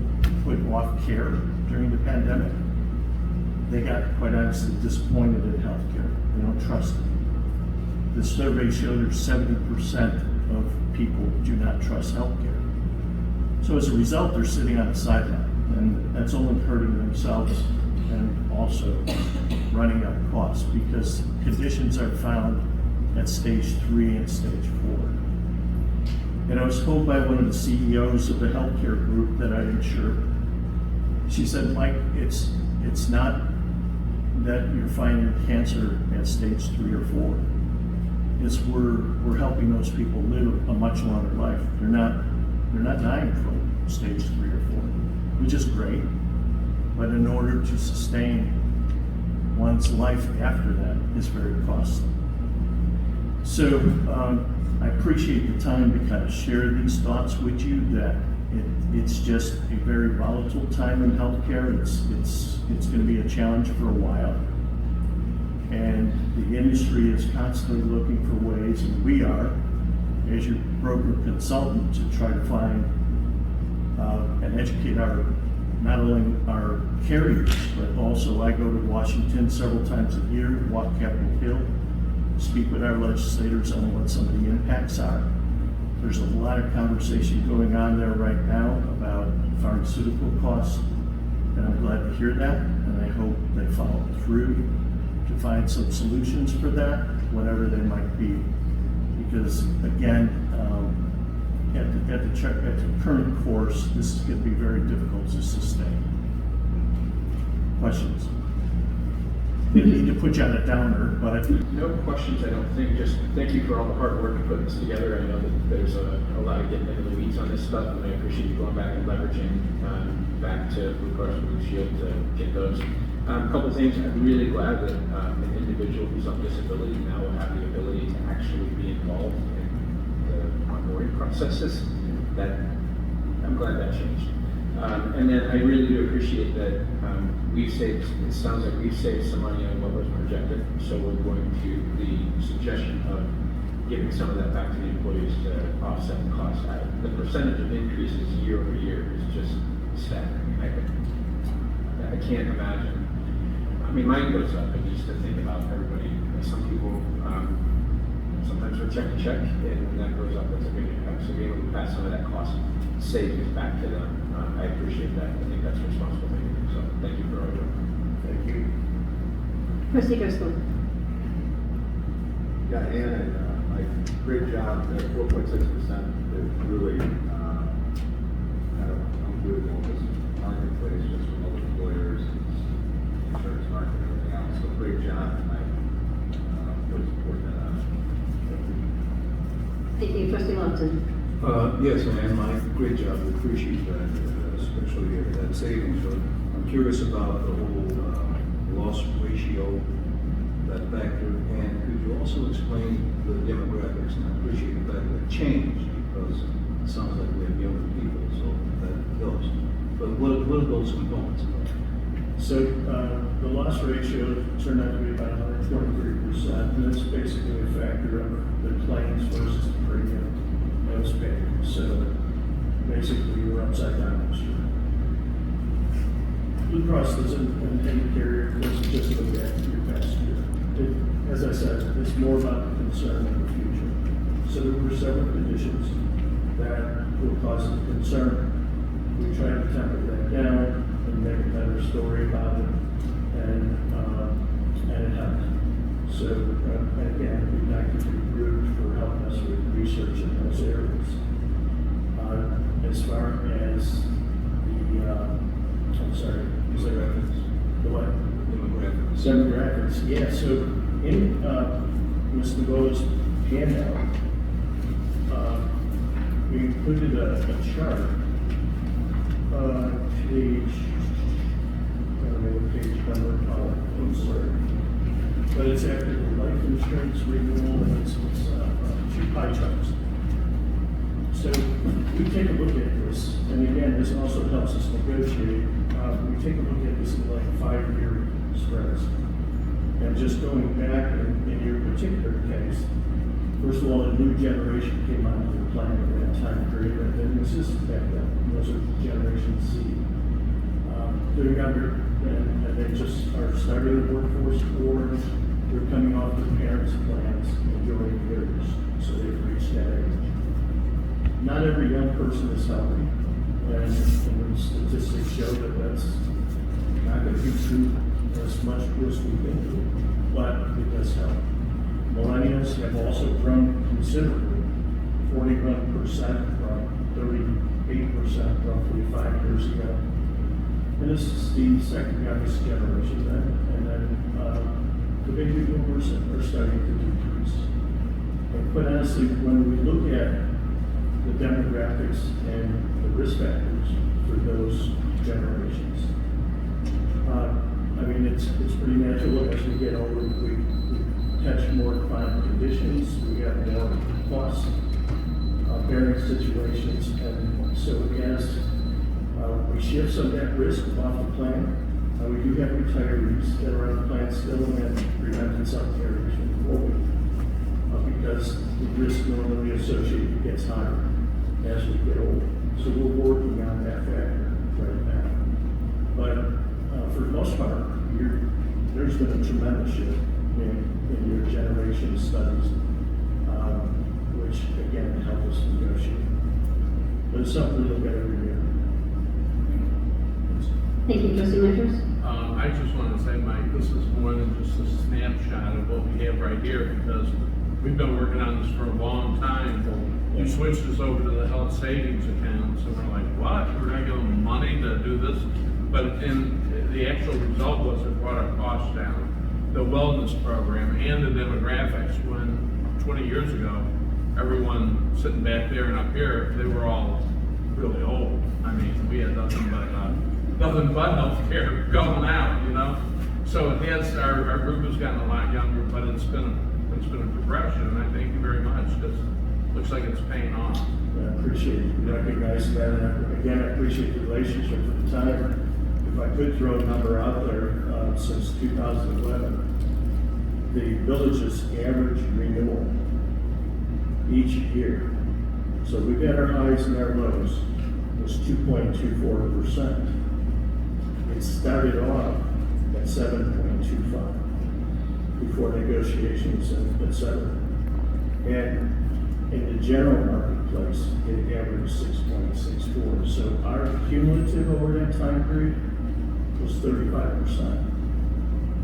put off care during the pandemic. They got, quite honestly, disappointed in healthcare. They don't trust it. The survey showed that 70% of people do not trust healthcare. So as a result, they're sitting on the sideline, and that's only hurting themselves and also running up costs because conditions are found at stage 3 and stage 4. And I was told by one of the CEOs of the healthcare group that I insure, she said, Mike, it's not that you're finding cancer at stage 3 or 4. It's we're helping those people live a much longer life. They're not dying from stage 3 or 4, which is great. But in order to sustain one's life after that is very costly. So I appreciate the time to kind of share these thoughts with you that it's just a very volatile time in healthcare. It's going to be a challenge for a while. And the industry is constantly looking for ways, and we are, as your broker consultant, to try to find and educate not only our carriers, but also I go to Washington several times a year, walk Capitol Hill, speak with our legislators on what some of the impacts are. There's a lot of conversation going on there right now about pharmaceutical costs, and I'm glad to hear that, and I hope they follow through to find some solutions for that, whatever they might be. Because again, at the current course, this is going to be very difficult to sustain. Questions? Didn't need to put you on a downer, but no questions. I don't think. Just thank you for all the hard work in putting this together. I know that there's a lot of getting into the weeds on this stuff, and I appreciate you going back and leveraging back to Blue Cross Blue Shield to get those. A couple of things. I'm really glad that an individual who's on disability now will have the ability to actually be involved in the onboarding processes. That I'm glad that changed. And then I really do appreciate that we've saved, it sounds like we've saved some money on what was projected. So we're going to, the suggestion of giving some of that back to the employees to offset the cost. The percentage of increases year over year is just staggering. I can't imagine. I mean, mine goes up, but just to think about everybody, some people, sometimes we're check to check, and that goes up, that's a big impact. So being able to pass some of that cost savings back to them, I appreciate that. I think that's a responsible thing to do. So thank you for all your work. Thank you. Trustee Driscoll. Yeah, and great job. The 4.6% is really kind of unbelievable. This marketplace just from other employers, insurance market, and everything else. So great job, and I really support that. Thank you, Trustee Lawson. Yes, ma'am, Mike, great job, we appreciate that, especially that savings. But I'm curious about the whole loss ratio, that factor, and could you also explain the demographics? And I appreciate the fact that it changed, because it sounds like we have younger people, so that helps. But what are those components about? So the loss ratio turned out to be about 123%, and that's basically a factor of the claims versus the premium that was paid. So basically, we're upside down this year. Blue Cross doesn't intend to carry it, doesn't just look at your past year. As I said, it's more about the concern in the future. So there were several conditions that were causing concern. We tried to temper that down and make a better story about it, and it helped. So again, we'd like to be rude for helping us with research in those areas. As far as the, I'm sorry, the what? Demographics. Yeah. So in Ms. Nabo's handout, we included a chart. Page, I don't know what page number, I'm sorry. But it's after the life insurance renewal, and it's two pie charts. So we take a look at this, and again, this also helps us negotiate. We take a look at this in like 5-year spreads. And just going back in your particular case, first of all, a new generation came onto the planet at that time period, and then this is back then. Those are Generation Z. They're younger, and they just are starting the workforce, or they're coming off their parents' plans, enjoying years, so they've reached that age. Not every young person is healthy, and the statistics show that that's not going to be true as much as we think it will, but it does help. Millennials have also grown considerably, 41% from 38% roughly 5 years ago. And this is the second youngest generation then. And then the baby boomers are starting to decrease. And quite honestly, when we look at the demographics and the risk factors for those generations, I mean, it's pretty natural as we get older, we catch more chronic conditions, we have more cost bearing situations, and so as we shift some of that risk off the plan, we do have retirees that are on the plan still and then prevented some carriers from forward because the risk normally associated gets higher as we get older. So we're working on that factor right now. But for the most part, there's been a tremendous shift in your generation studies, which again help us negotiate. But it's something to look at every year. Thank you, Trustee Measures. I just want to say, Mike, this is more than just a snapshot of what we have right here, because we've been working on this for a long time. You switched us over to the health savings accounts, and we're like, what? We're going to give them money to do this? But the actual result was it brought our costs down. The wellness program and the demographics, when 20 years ago, everyone sitting back there and up here, they were all really old. I mean, we had nothing but health care going out, you know? So it has, our group has gotten a lot younger, but it's been a progression, and I thank you very much, because it looks like it's paying off. I appreciate you recognizing that, and again, I appreciate the relationship with the time. If I could throw a number out there, since 2011, the village's average renewal each year, so we've had our highs and our lows, was 2.24%. It started off at 7.25 before negotiations and et cetera. And in the general marketplace, it averaged 6.64. So our cumulative over that time period was 35%.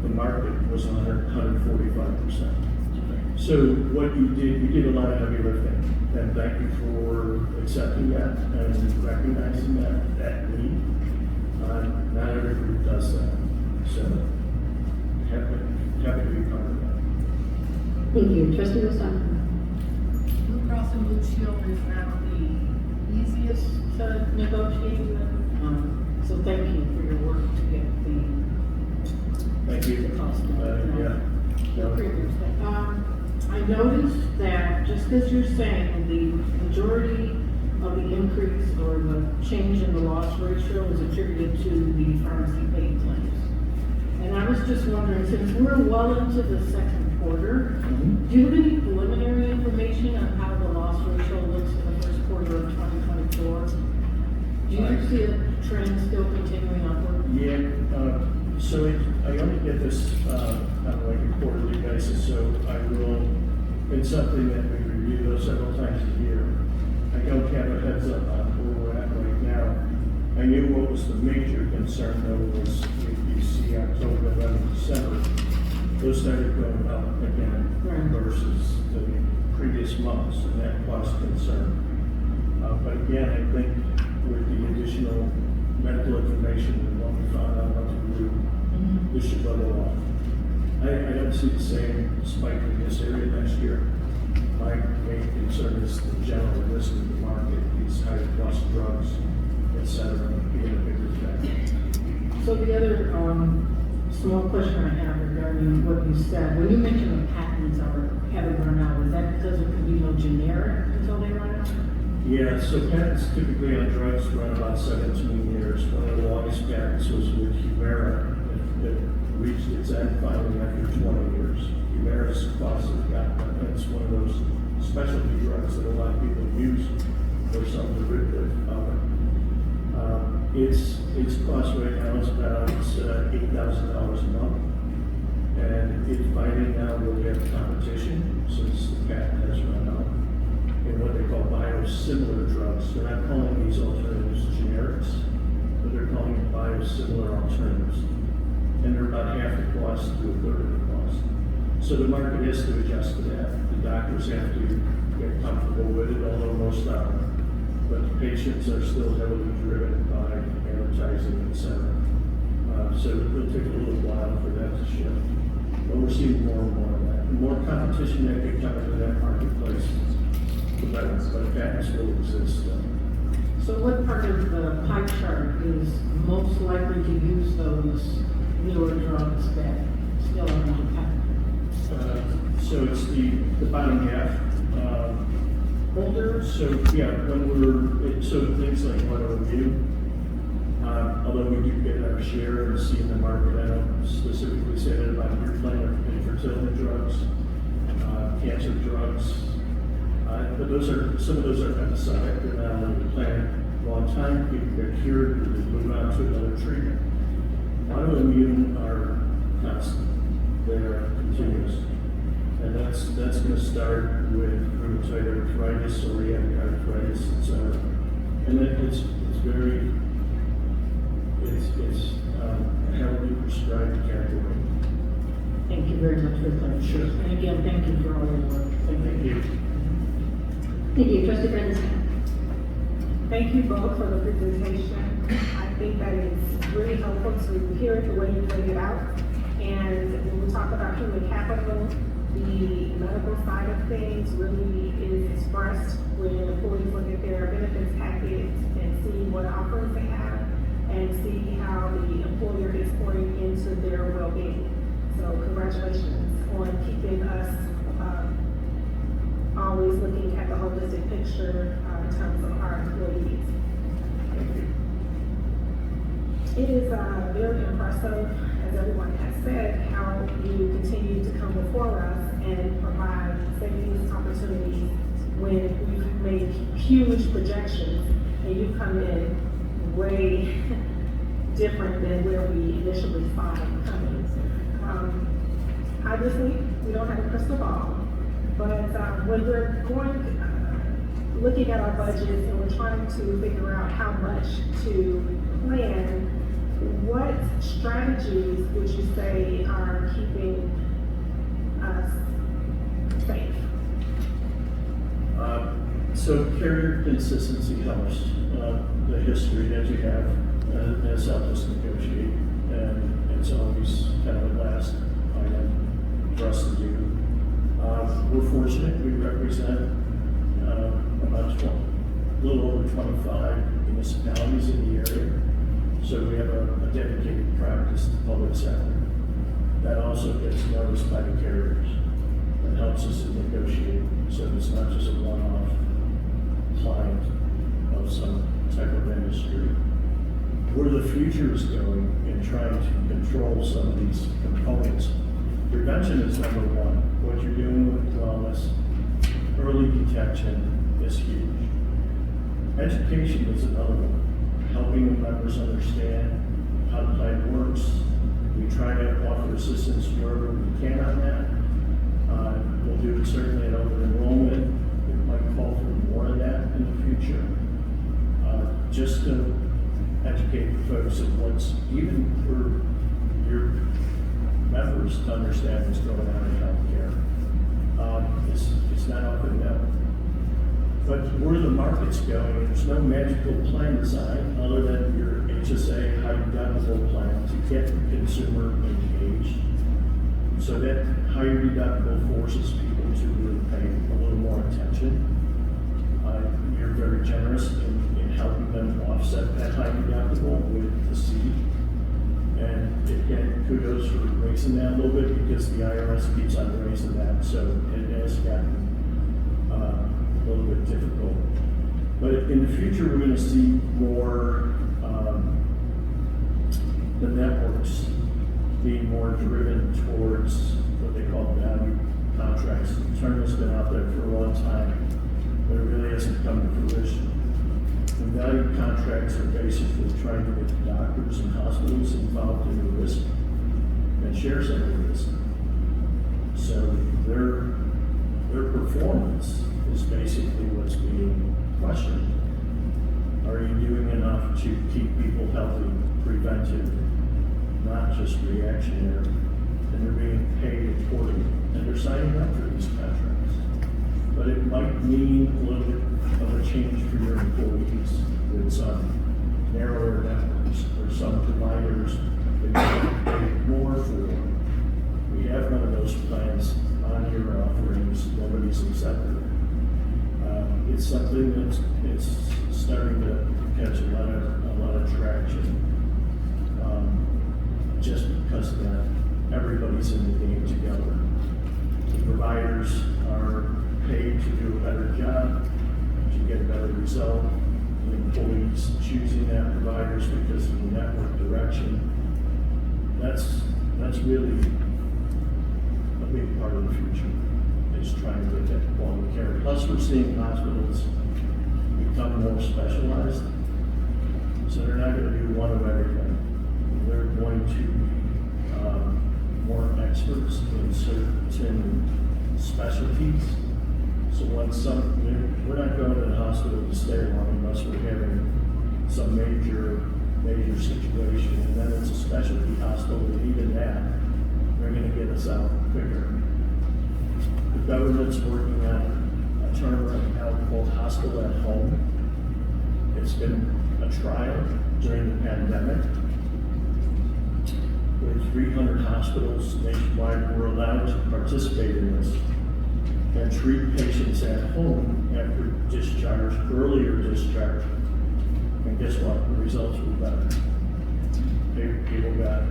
The market was 145%. So what you did a lot of heavy lifting. And thank you for accepting that and recognizing that need. Not every group does that. So happy to be part of that. Thank you. Trustee Mustafa. Blue Cross and Blue Shield is not the easiest to negotiate with. So thank you for your work to get Thank you. the cost down. Yeah. The previous thing. I noticed that just as you're saying, the majority of the increase or the change in the loss ratio is attributed to the pharmacy paid claims. And I was just wondering, since we're well into the second quarter, do you have any preliminary information on how the loss ratio looks for the first quarter of 2024? Do you see a trend still continuing upward? Yeah, so I only get this on like a quarterly basis, so I will, it's something that we review several times a year. I don't have a heads up on where we're at right now. I knew what was the major concern though was if you see October, November, December, those started going up again versus the previous months, and that caused concern. But again, I think with the additional medical information and what we found out what to do, this should level off. I don't see the same spike in this area next year. My main concern is the general risk of the market, these high cost drugs, et cetera, being a bigger factor. So the other small question I have regarding what you said, when you mentioned the patents haven't run out, is that because there could be no generic until they run out? Yeah, so patents typically on drugs run about 17 years. One of the longest patents was with Humira. It reached its end finally after 20 years. Humira's cost has gotten, it's one of those specialty drugs that a lot of people use for some derivative of it. Its cost right now is about $8,000 a month. And it's finding now where we have competition since the patent has run out. In what they call biosimilar drugs. They're not calling these alternatives generics, but they're calling them biosimilar alternatives. And they're about half the cost to a third of the cost. So the market has to adjust to that. The doctors have to get comfortable with it, although most are. But the patients are still heavily driven by advertising, et cetera. So it'll take a little while for that to shift. But we're seeing more and more of that. The more competition that can come into that marketplace, but patents will exist. So what part of the pie chart is most likely to use those newer drugs that still are under patent? So it's the bottom half. Older? So yeah, so things like autoimmune, although we do get our share and see in the market, I don't specifically say that about your plan or infertility drugs, cancer drugs. But some of those are episodic. They're not on the plan a long time. People get cured and they move on to another treatment. Autoimmune are constant. They're continuous. And that's going to start with rheumatoid arthritis, psoriatic arthritis, etc. And then it's a heavily prescribed category. Thank you very much for the clarification. And again, thank you for all your work. Thank you. Thank you. Trustee Brennan. Thank you both for the presentation. I think that it's really helpful to hear it the way you laid it out. And when we talk about human capital, the medical side of things really is expressed when employees look at their benefits package and see what offerings they have and see how the employer is pouring into their well-being. So congratulations on keeping us always looking at the holistic picture in terms of our employees. It is very impressive, as everyone has said, how you continue to come before us and provide savings opportunities when we've made huge projections and you've come in way different than where we initially saw it coming. Obviously, we don't have a crystal ball, but when we're looking at our budgets and we're trying to figure out how much to plan, what strategies would you say are keeping us safe? So carrier consistency helps. The history that you have has helped us negotiate, and it's always kind of a last item for us to do. We're fortunate, we represent about a little over 25 municipalities in the area. So we have a dedicated practice to the public sector. That also gets noticed by the carriers. That helps us to negotiate, so it's not just a one-off client of some type of industry. Where the future is going in trying to control some of these components, prevention is number one. What you're doing with wellness, early detection is huge. Education is another one. Helping the members understand how the plan works. We try to offer assistance wherever we can on that. We'll do it certainly at open enrollment. It might call for more of that in the future. Just to educate the folks of what's, even for your members to understand what's going on in healthcare. It's not up and down. But where the market's going, there's no magical plan design other than your HSA high deductible plan to get the consumer engaged. So that higher deductible forces people to really pay a little more attention. You're very generous in helping them offset that high deductible with the seed. And again, kudos for raising that a little bit because the IRS keeps on raising that. So it has gotten a little bit difficult. But in the future, we're going to see more the networks being more driven towards what they call value contracts. The term has been out there for a long time, but it really hasn't come to fruition. The value contracts are basically trying to get doctors and hospitals involved in the risk and share some of the risk. So their performance is basically what's being questioned. Are you doing enough to keep people healthy, preventive, not just reactionary? And they're being paid accordingly, and they're signing up for these contracts. But it might mean a little bit of a change for your employees with some narrower networks or some providers that you pay more for. We have one of those plans on your offerings, nobody's accepted it. It's something that's starting to catch a lot of traction. Just because of that, everybody's in the game together. The providers are paid to do a better job, to get a better result. The employees choosing that providers because of the network direction. That's really a big part of the future, is trying to get that quality care. Plus, we're seeing hospitals become more specialized, so they're not going to do one of everything. They're going to be more experts in certain specialties. So when we're not going to the hospital to stay long unless we're having some major situation, and then it's a specialty hospital, and even that, they're going to get us out quicker. The government's working on a term right now called hospital at home. It's been a trial during the pandemic. With 300 hospitals nationwide were allowed to participate in this and treat patients at home after discharge, earlier discharge. And guess what? The results were better. People got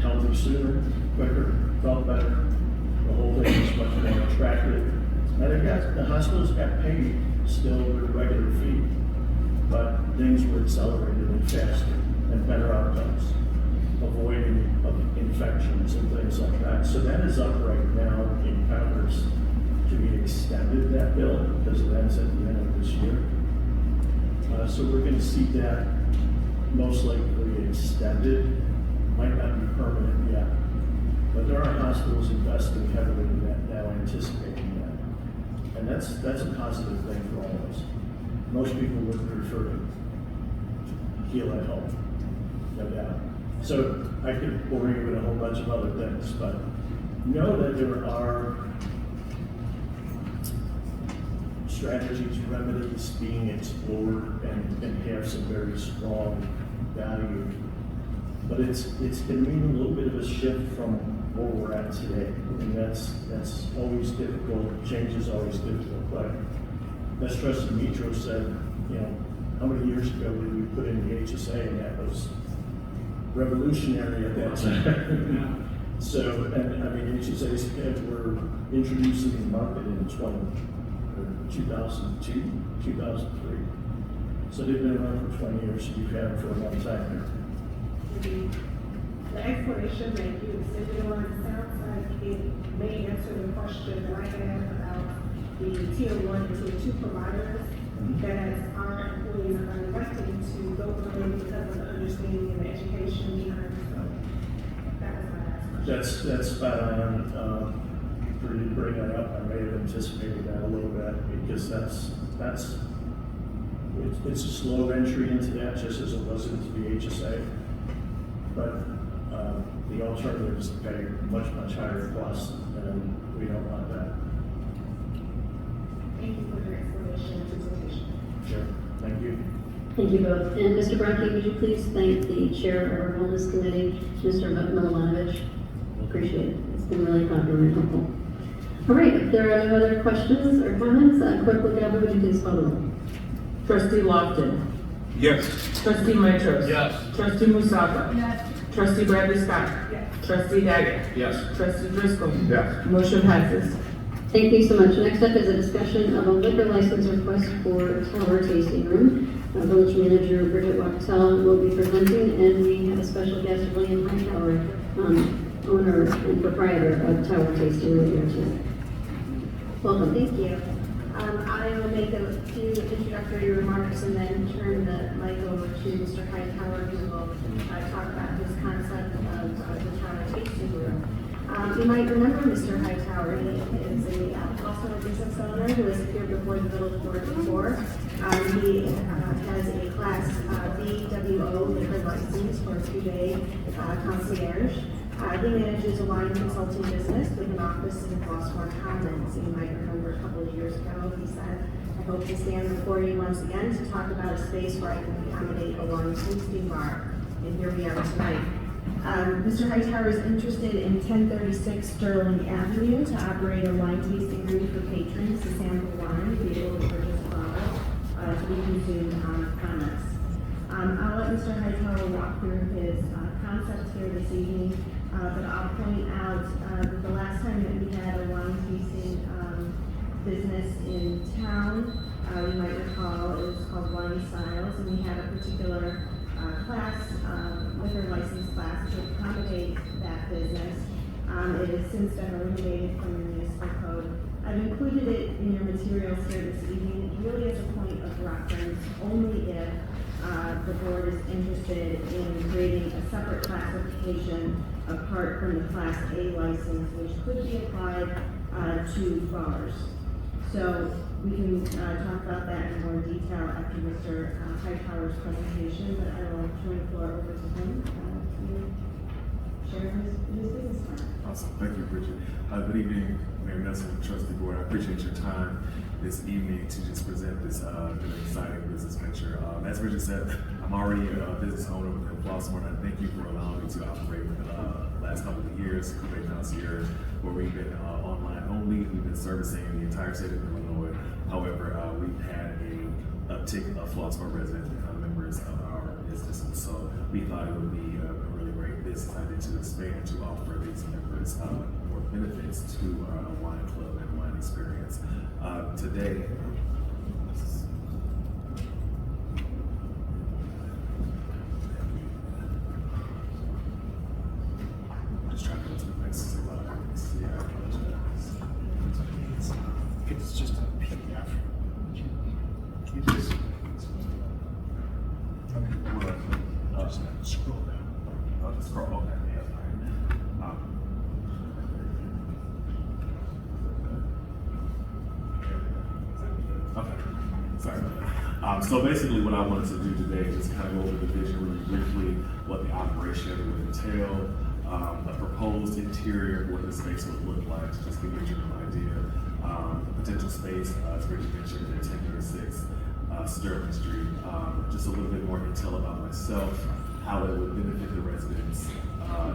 healthy sooner, quicker, felt better. The whole thing was much more attractive. Now, the hospitals got paid still with a regular fee, but things were accelerated and faster and better outcomes, avoiding of infections and things like that. So that is up right now in Congress to be extended, that bill, because it ends at the end of this year. So we're going to see that most likely extended, might not be permanent yet. But there are hospitals investing heavily in that now, anticipating that. And that's a positive thing for all of us. Most people would prefer to heal at home, no doubt. So I could bore you with a whole bunch of other things, but know that there are strategies, remedies being explored and have some very strong value. But it's been meaning a little bit of a shift from where we're at today. And that's always difficult. Change is always difficult. But as Trustee Mitro said, how many years ago did we put in the HSA, and that was revolutionary at that time. So, and I mean, HSAs were introduced in the market in 2002, 2003. So they've been around for 20 years, so you've had them for a long time here. The explanation that you extended on sounds like it may answer the question that I had about the tier 1 and tier 2 providers that our employees are electing to go early because of the understanding and the education behind it. So that was my last question. That's spot on. For you to bring that up, I may have anticipated that a little bit, because it's a slow entry into that, just as it was into the HSA. But the alternative is to pay much higher costs, and we don't want that. Thank you for your explanation and presentation. Sure. Thank you. Thank you both. And Mr. Bronke, would you please thank the chair of our wellness committee, Mr. Milanovic? Appreciate it. It's been really popular and helpful. All right, if there are no other questions or comments, Clerk Lugaba, would you please call the roll? Trustee Lofton. Yes. Trustee Mitros. Yes. Trustee Musaka. Yes. Trustee Bradley Scott. Yes. Trustee Daggett. Yes. Trustee Driscoll. Yes. Motion passes. Thank you so much. Next up is a discussion of a liquor license request for Tower Tasting Room. Village Manager Bridget Wachtel will be presenting, and we have a special guest, William Hightower, owner and proprietor of Tower Tasting Room here tonight. Welcome. Thank you. I will make a few introductory remarks and then turn the mic over to Mr. Hightower, who will talk about his concept of the Tower Tasting Room. You might remember Mr. Hightower. He is also a business owner who has appeared before the village board before. He has a Class BWO liquor license for a 2-day concierge. He manages a wine consulting business with an office in Flossmoor Commons. You might remember a couple of years ago, he said, "I hope to stand before you once again to talk about a space where I can accommodate a wine tasting bar." And here we are tonight. Mr. Hightower is interested in 1036 Sterling Avenue to operate a wine tasting room for patrons to sample wine, be able to purchase products to be consumed on premise. I'll let Mr. Hightower walk through his concepts here this evening, but I'll point out that the last time that we had a wine tasting business in town, you might recall, it was called Wine Styles, and we had a particular class, liquor license class to accommodate that business. It has since been eliminated from the municipal code. I've included it in your materials here this evening, really as a point of reference, only if the board is interested in creating a separate classification apart from the Class A license, which could be applied to bars. So we can talk about that in more detail after Mr. Hightower's presentation, but I will turn the floor over to him to share his business plan. Awesome. Thank you, Bridget. Good evening, Mayor Nelson, Trustee Board. I appreciate your time this evening to just present this really exciting business venture. As Bridget said, I'm already a business owner within Flossmoor, and I thank you for allowing me to operate for the last couple of years, Coupe Concierge, where we've been online only. We've been servicing the entire state of Illinois. However, we've had a uptick of Flossmoor residents become members of our business, and so we thought it would be a really great business idea to expand to offer these members more for benefits to a wine club and wine experience. Today, I'm just trying to go to the next slide. Yeah, I apologize. It's just a PDF. It is. Just scroll down. I'll just scroll. Okay, yeah, fine. Okay, sorry about that. So basically what I wanted to do today is just kind of go over the vision really briefly, what the operation would entail, a proposed interior, what the space would look like, to just give you a general idea. Potential space, as Richard mentioned, at 1036 Sterling Street. Just a little bit more intel about myself, how it would benefit the residents,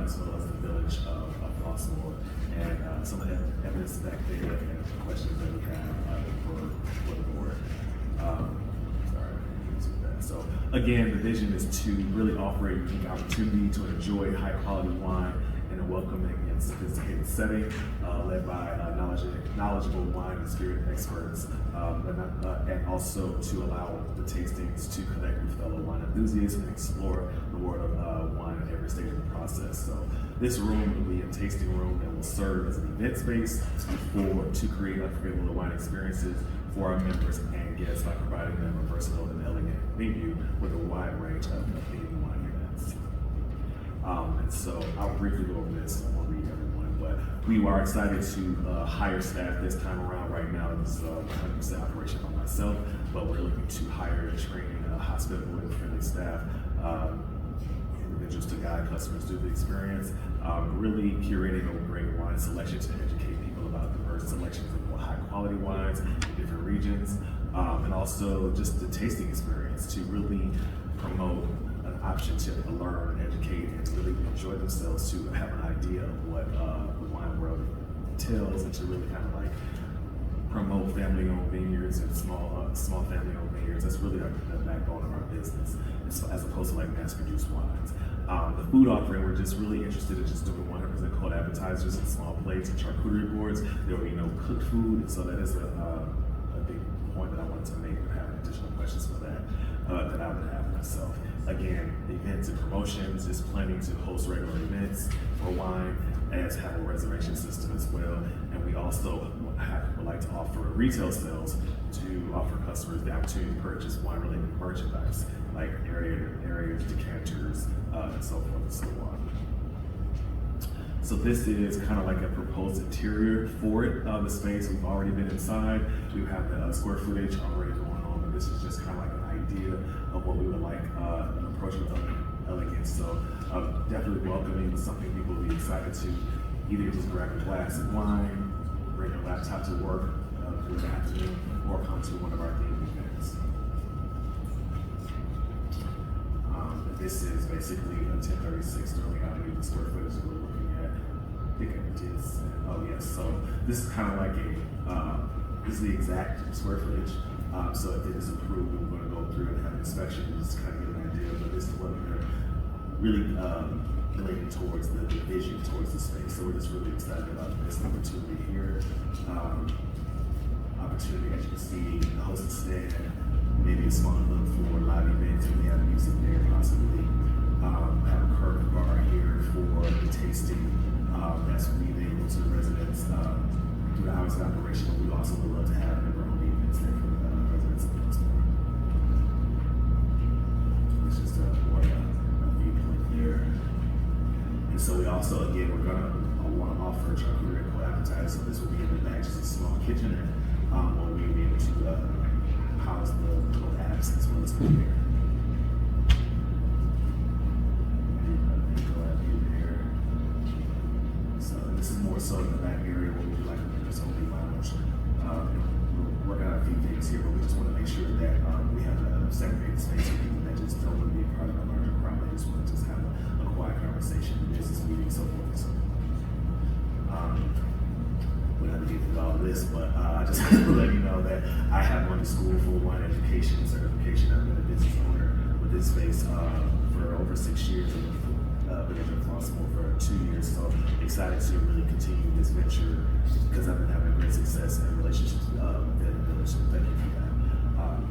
as well as the village of Flossmoor, and some of the evidence back there and questions that we have for the board. So again, the vision is to really offer a unique opportunity to enjoy high quality wine in a welcoming and sophisticated setting, led by knowledgeable wine and spirit experts, and also to allow the tastings to connect with fellow wine enthusiasts and explore the world of wine at every stage of the process. So this room will be a tasting room that will serve as an event space to create unforgettable wine experiences for our members and guests by providing them a versatile and elegant venue with a wide range of themed wine events. And so I'll briefly go over this. I won't read everyone, but we are excited to hire staff this time around. Right now, this is 100% operation by myself, but we're looking to hire and train hospitable and friendly staff, individuals to guide customers through the experience, really curating a great wine selection to educate people about diverse selections of high quality wines in different regions, and also just the tasting experience to really promote an option to learn, educate, and really enjoy themselves, to have an idea of what the wine world entails, and to really kind of like promote family-owned vineyards and small family-owned vineyards. That's really the backbone of our business, as opposed to like mass-produced wines. The food offering, we're just really interested in just doing 100% cold appetizers and small plates and charcuterie boards. There will be no cooked food, and so that is a big point that I wanted to make, and have additional questions for that that I would have myself. Again, events and promotions, just planning to host regular events for wine, as have a reservation system as well. And we also would like to offer retail sales to offer customers the opportunity to purchase wine-related merchandise, like areas, decanters, and so forth and so on. So this is kind of like a proposed interior for it, the space. We've already been inside. We have the square footage already going on, but this is just kind of like an idea of what we would like an approach with elegance. So definitely welcoming, something people will be excited to either just grab a glass of wine, bring your laptop to work for the afternoon, or come to one of our themed events. This is basically a 1036 Sterling Avenue, the square footage that we're looking at. I think it is. Oh yes. So this is kind of like this is the exact square footage. So if it is approved, we're going to go through and have an inspection and just kind of get an idea. But this is what we're really relating towards the vision towards the space. So we're just really excited about this opportunity here. Opportunity, as you can see, the host stand, maybe a small little for live events, and we have music there possibly. Have a curved bar here for the tasting. That's available to the residents through the hours of operation. But we also would love to have member-only events there for the residents of Flossmoor. It's just a viewpoint here. And so we also, again, we're gonna want to offer charcuterie and cold appetizers. So this will be in the back, just a small kitchen, where we'll be able to house the cold apps as well as the beer. So this is more so in the back area where we would like to just only lounge. We're working on a few things here, but we just want to make sure that we have a segregated space for people that just don't want to be a part of a larger crowd. They just want to just have a quiet conversation, business meeting, so forth and so on. We're not going to get into all of this, but I just want to let you know that I have gone to school for wine education and certification. I've been a business owner with this space for over 6 years, and been in Flossmoor for 2 years. So excited to really continue this venture because I've been having great success and relationships within the village. So thank you for that.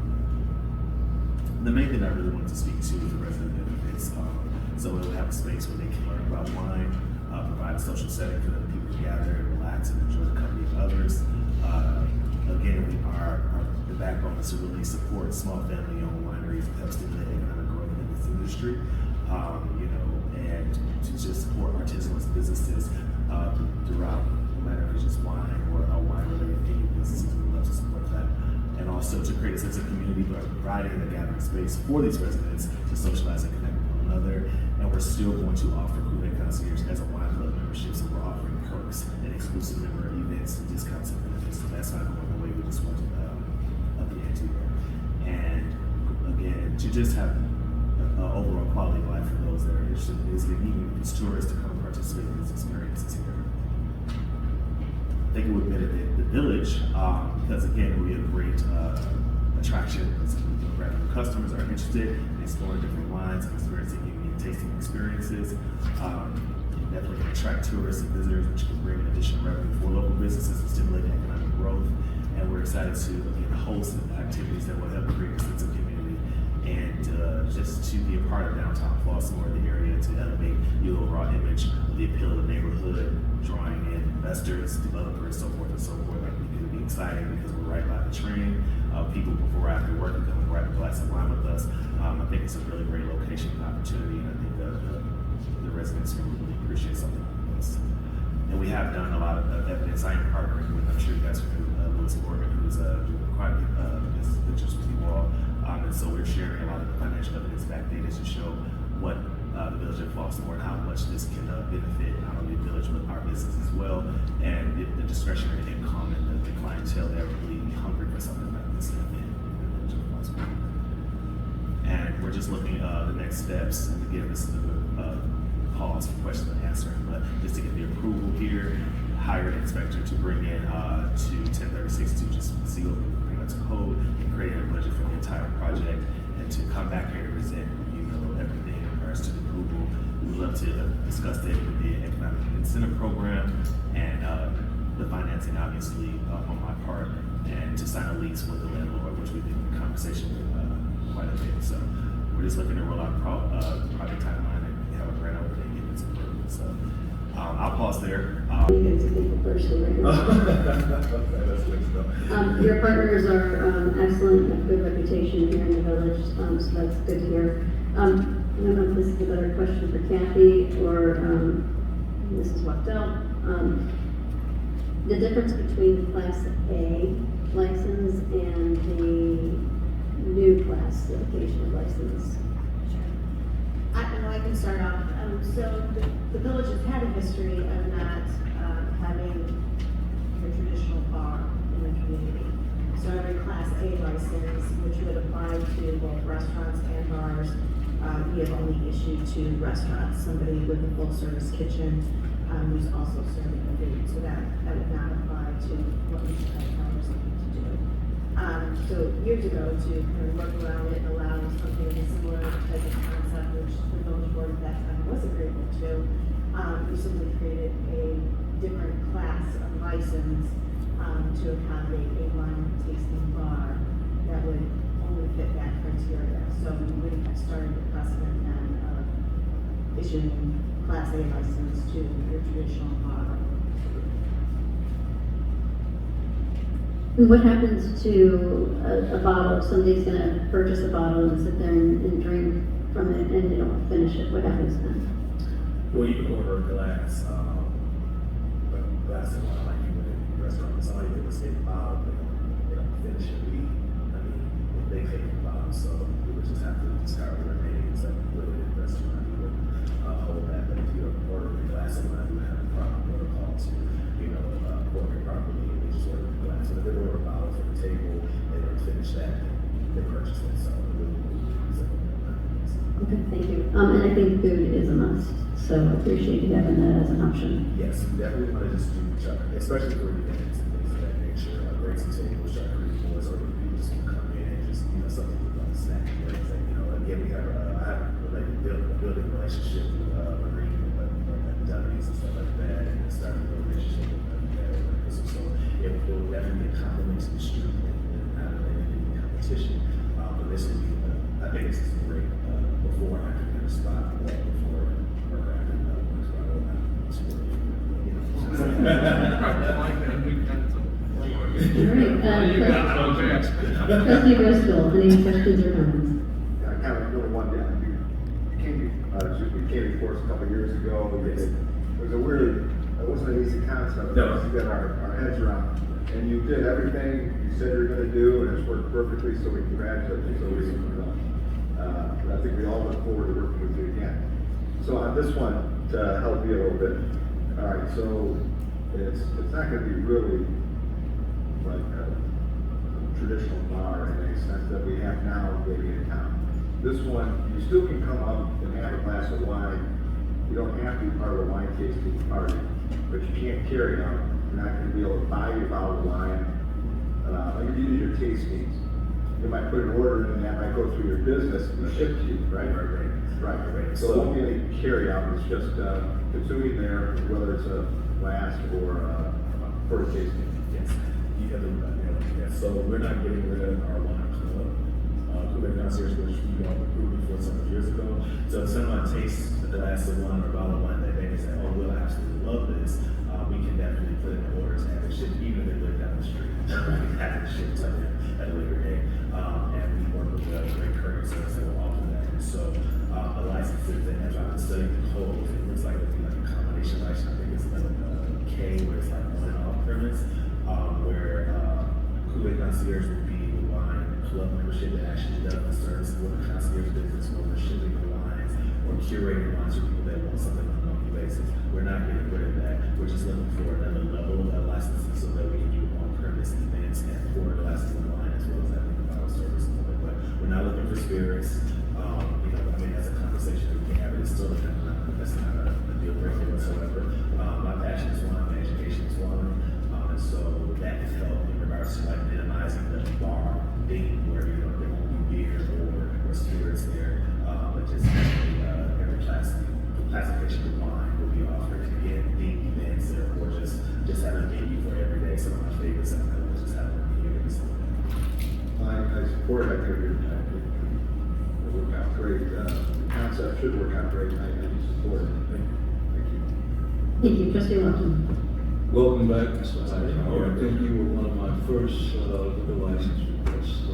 The main thing I really wanted to speak to is the resident benefits. So we'll have a space where they can learn about wine, provide a social setting for the people to gather and relax and enjoy the company of others. Again, the backbone is to really support small family-owned wineries and help stimulate economic growth in this industry. And to just support artisanal businesses throughout, no matter if it's just wine or wine-related any businesses, we love to support that. And also to create a sense of community by providing a gathering space for these residents to socialize and connect with one another. And we're still going to offer Crew Concierge as a wine club membership, so we're offering perks and exclusive member events and discounts and benefits. So that's not going away. We just want to up the ante there. And again, to just have overall quality of life for those that are interested in visiting, even if it's tourists to come participate in these experiences here. I think it would benefit the village because again, we have great attraction. New customers are interested in exploring different wines and experiencing unique tasting experiences. Definitely can attract tourists and visitors, which can bring additional revenue for local businesses and stimulate economic growth. And we're excited to again host activities that will help create a sense of community and just to be a part of downtown Flossmoor, the area, to elevate the overall image of the appeal of the neighborhood, drawing in investors, developers, so forth and so forth. I think it'll be exciting because we're right by the train. People before or after work can come and grab a glass of wine with us. I think it's a really great location and opportunity, and I think the residents will really appreciate something like this. And we have done a lot of evidence. I am partnering with, I'm sure you guys are familiar, Lewis Morgan, who's doing quite this ventures with you all. And so we're sharing a lot of the financial evidence back data to show what the village of Flossmoor and how much this can benefit not only the village but our business as well, and the discretionary income and the clientele that are really hungry for something like this in the village of Flossmoor. And we're just looking at the next steps, and again, this is a pause for question and answer, but just to get the approval here, hire an inspector to bring in to 1036 to just see what bring up to code and create a budget for the entire project, and to come back here to present everything in regards to the approval. We would love to discuss that with the economic incentive program and the financing, obviously, on my part, and to sign a lease with the landlord, which we've been in conversation with quite a bit. So we're just looking to roll out project timeline and have a grand opening and get this approved. So I'll pause there. Your partners are excellent, have good reputation here in the village, so that's good to hear. I don't know if this is a better question for Kathy or Mrs. Wachtel. The difference between the Class A license and the new classification license. I can start off. So the village has had a history of not having a traditional bar in the community. So every Class A license, which would apply to both restaurants and bars, we have only issued to restaurants, somebody with a full-service kitchen who's also serving the food. So that would not apply to what we are looking to do. So years ago, to kind of work around it and allow something of a similar type of concept, which the village board at that time was agreeable to, we simply created a different class of license to accommodate a wine tasting bar that would only fit that criteria. So we wouldn't have started the precedent then of issuing Class A license to your traditional bar. What happens to a bottle? If somebody's going to purchase a bottle and sit there and drink from it and they don't finish it, what happens then? Well, you can order a glass of wine like you would in restaurants. All you do is get the bottle, they don't finish it. They take the bottle, so we would just have to discard the remains like we would in a restaurant. You would hold that, but if you order a glass of wine, you would have a proper protocol to, pour it properly. So if they order a bottle for the table, they don't finish that, they purchase it. So Okay, thank you. And I think food is a must, so I appreciate you having that as an option. Yes, we definitely want to just do especially for events and things of that nature. Bring some tables, charcuterie boards, or people just want to come in and just something like a snack. Again, we have I have building a relationship with Marine, Japanese and stuff like that. And complements the street and not in competition. But this will be, I think this is great, before and after kind of spot, well, before or after, Trustee Bristol, any questions or comments? I kind of know one down. You came before us a couple of years ago. It was a weird, it wasn't an easy concept. No. We got our heads around. And you did everything you said you were going to do, and it's worked perfectly, so we congratulate you. I think we all look forward to working with you again. So on this one, to help you a little bit, all right, so it's not going to be really like a traditional bar in the sense that we have now maybe in town. This one, you still can come up and have a glass of wine. You don't have to be part of a wine tasting party, but you can't carry on. You're not going to be able to buy your bottle of wine. Like you use your tastings. You might put an order in and that might go through your business and be shipped to you, right? Right. So it won't be any carry out. It's just consuming there, whether it's a glass or for a tasting. Yes. You have the, so we're not getting rid of our wine club. Concierge, which we approved before several years ago. So if someone tastes a glass of wine or a bottle of wine that day and say, oh, we'll absolutely love this, we can definitely put in orders and have it shipped, even if they live down the street. We have it shipped to them at a later date. And we work with the great courier service that will offer that. And so the licenses, and as I've been studying the codes, it looks like it'll be like a combination license. I think it's like a K, where it's like one off premise, where Kool-Aid Concierge would be the wine club membership that actually does the service for the concierge business, where we're shipping the wines or curating wines for people that want something on a monthly basis. We're not getting rid of that. We're just looking for another level of licensing so that we can do on-premise events and pour glasses of wine as well as having the bottle service. But we're not looking for spirits. That's a conversation that we can have. It's still that's not a deal breaker whatsoever. My passion is wine, my education is wine, and so that has helped in regards to like minimizing the bar thing where there won't be beer or spirits there, but just every classification of wine will be offered. Again, themed events or just have a menu for every day. Some of my favorites that I just have a menu every single day. I support it. I think it'll work out great. The concept should work out great. I support it. Thank you. Thank you, Trustee Lawson. Welcome back, Mr. Hightower. I think you were one of my first liquor license requests,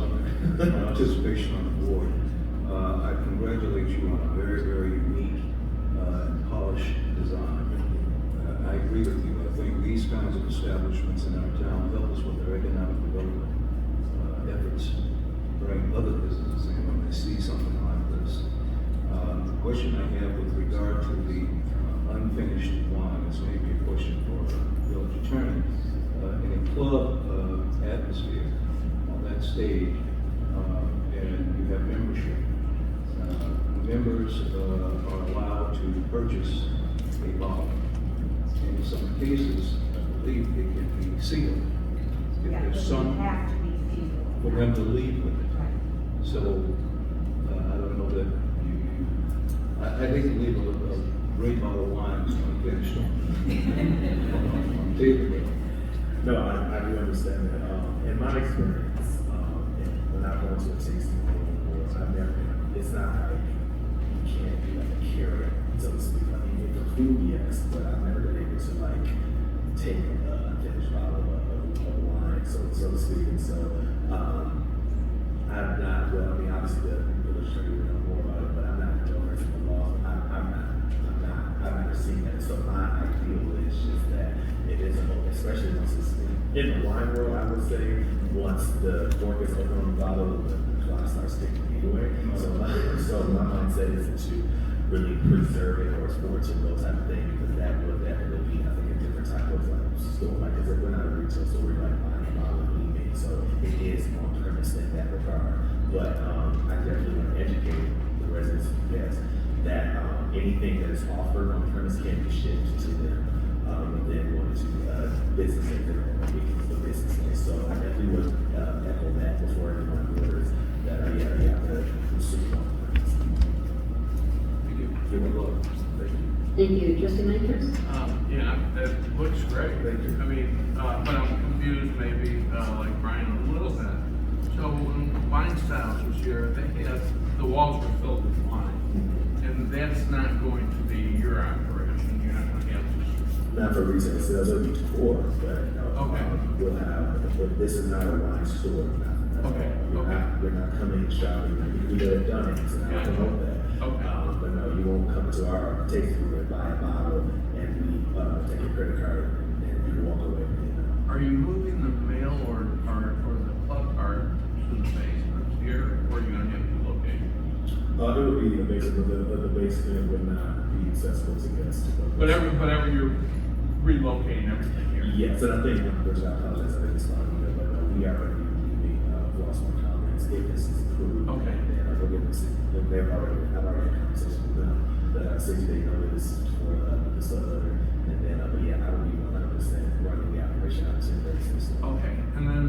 participation on the board. I congratulate you on a very, very unique and polished design. I agree with you. I think these kinds of establishments in our town help us with our economic development efforts, bring other businesses in when they see something like this. The question I have with regard to the unfinished wine is maybe a question for the village attorney. In a club atmosphere on that stage, and you have membership, members are allowed to purchase a bottle. And in some cases, I believe it can be sealed. If there's some for them to leave with it. So I don't know that I think you leave a great bottle of wine unfinished on table. No, I do understand that. In my experience, when I go to a tasting room, it's not like you can't do like a carrot, so to speak. I mean, for food, yes, but I've never been able to like take a finished bottle of wine, so to speak. And so I'm not, well, I mean, obviously the illustrator will know more about it, but I'm not well versed in the law. I've never seen that. So my ideal is just that it is a whole, especially once it's in the wine world, I would say, once the cork is open on the bottle, the clock starts sticking anyway. So my mindset is to really preserve it or to those type of thing, because that would definitely be, I think, a different type of like store. Like, because we're not a retail store, we're like buying a bottle of leaving. So it is on premise in that regard. But I definitely want to educate the residents of the guests that anything that is offered on premise can be shipped to them. And then going to businesses and the businesses. So I definitely would echo that before anyone orders that you have to consume on premise. Thank you. Give it a look. Thank you. Thank you. Trustee Makers? Yeah, it looks great. I mean, but I'm confused maybe, like Brian, a little bit. So when Wine Styles was here, they had, the walls were filled with wine. And that's not going to be your operation. You're not going to have to. Not for retail sales, it'll be tour, but Okay. We'll have, but this is not a wine store. Okay. You're not coming and shopping. You could have done it, and I promote that. Okay. But no, you won't come to our tasting room and buy a bottle and we take your credit card and you can walk away. Are you moving the mail or the club card to the basement here, or are you going to have two locations? It would be the basement, but the basement would not be accessible to guests. Whatever you're relocating everything here. Yes, and I think, which I apologize, I think it's fine, but we are going to be leaving Flossmoor Commons if this is approved. Okay. And we'll get this, I've already had a conversation with them, the 60-day notice for the subletter, and then, but yeah, I will be 100% running the operation out of 10 basis. Okay, and then,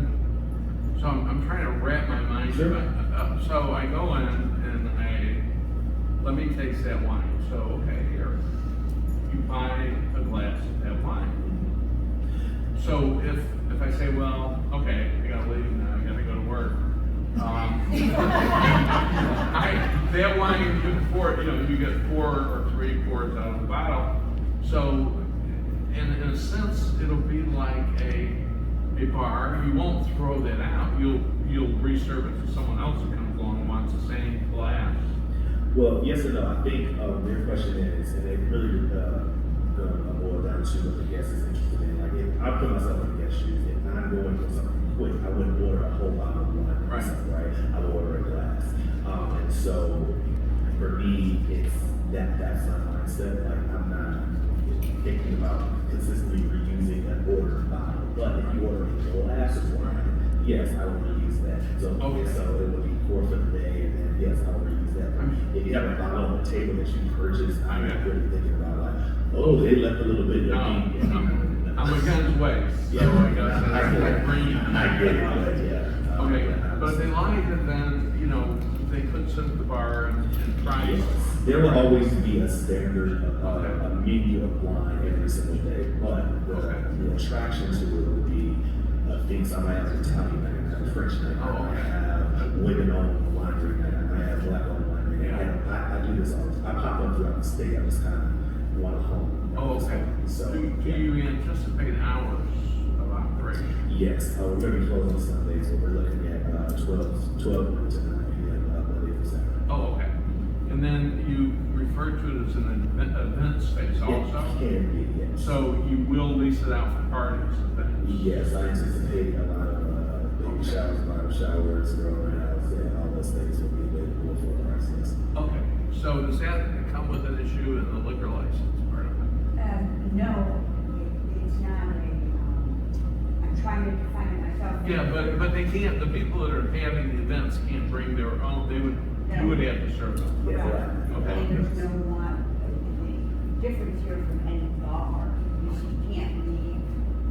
so I'm trying to wrap my mind Sure. around, so I go in and let me taste that wine. So, okay, here, you buy a glass of that wine. So if I say, well, okay, I gotta leave now, I gotta go to work. That wine, you get 4 or 3 pours out of the bottle. So, in a sense, it'll be like a bar. You won't throw that out. You'll reserve it to someone else who comes along and wants the same glass. Well, yes and no. I think their question is, and it really boil down to what the guest is interested in. Like, if I put myself in the guest shoes, if I'm going for something quick, I wouldn't order a whole bottle of wine myself, right? I would order a glass. And so, for me, it's that's my mindset. Like, I'm not thinking about consistently reusing an ordered bottle. But if you order a glass of wine, yes, I will reuse that. So, so it will be 4 for the day, and then yes, I will reuse that. If you have a bottle on the table that you purchased, I'm not really thinking about like, oh, they left a little bit. I'm against waste, so I guess that's green. I get it, yeah. Okay, but if they like it, then, they could sit at the bar and try it. There will always be a standard, a menu of wine every single day, but the attraction to it would be things. I might have Italian night, I have French night, I might have women-owned winery night, I might have black-owned winery night. And I do this all the time. I pop up throughout the state. I just kind of want a home. Oh, okay. So, do you anticipate hours of operation? Yes, we're going to be closed on Sundays, so we're looking at 12 to 9 p.m. Monday through Saturday. Oh, okay. And then you refer to it as an event space also? It can be, yes. So you will lease it out for parties and things? Yes, I anticipate a lot of baby showers, bridal showers, girl rounds, and all those things will be available for the process. Okay. So does that come with an issue in the liquor license part of it? No, it's not I'm trying to define it myself. Yeah, but they can't, the people that are having the events can't bring their own, you would have to serve them. Right. Okay. And there's no the difference here from any bar is you can't leave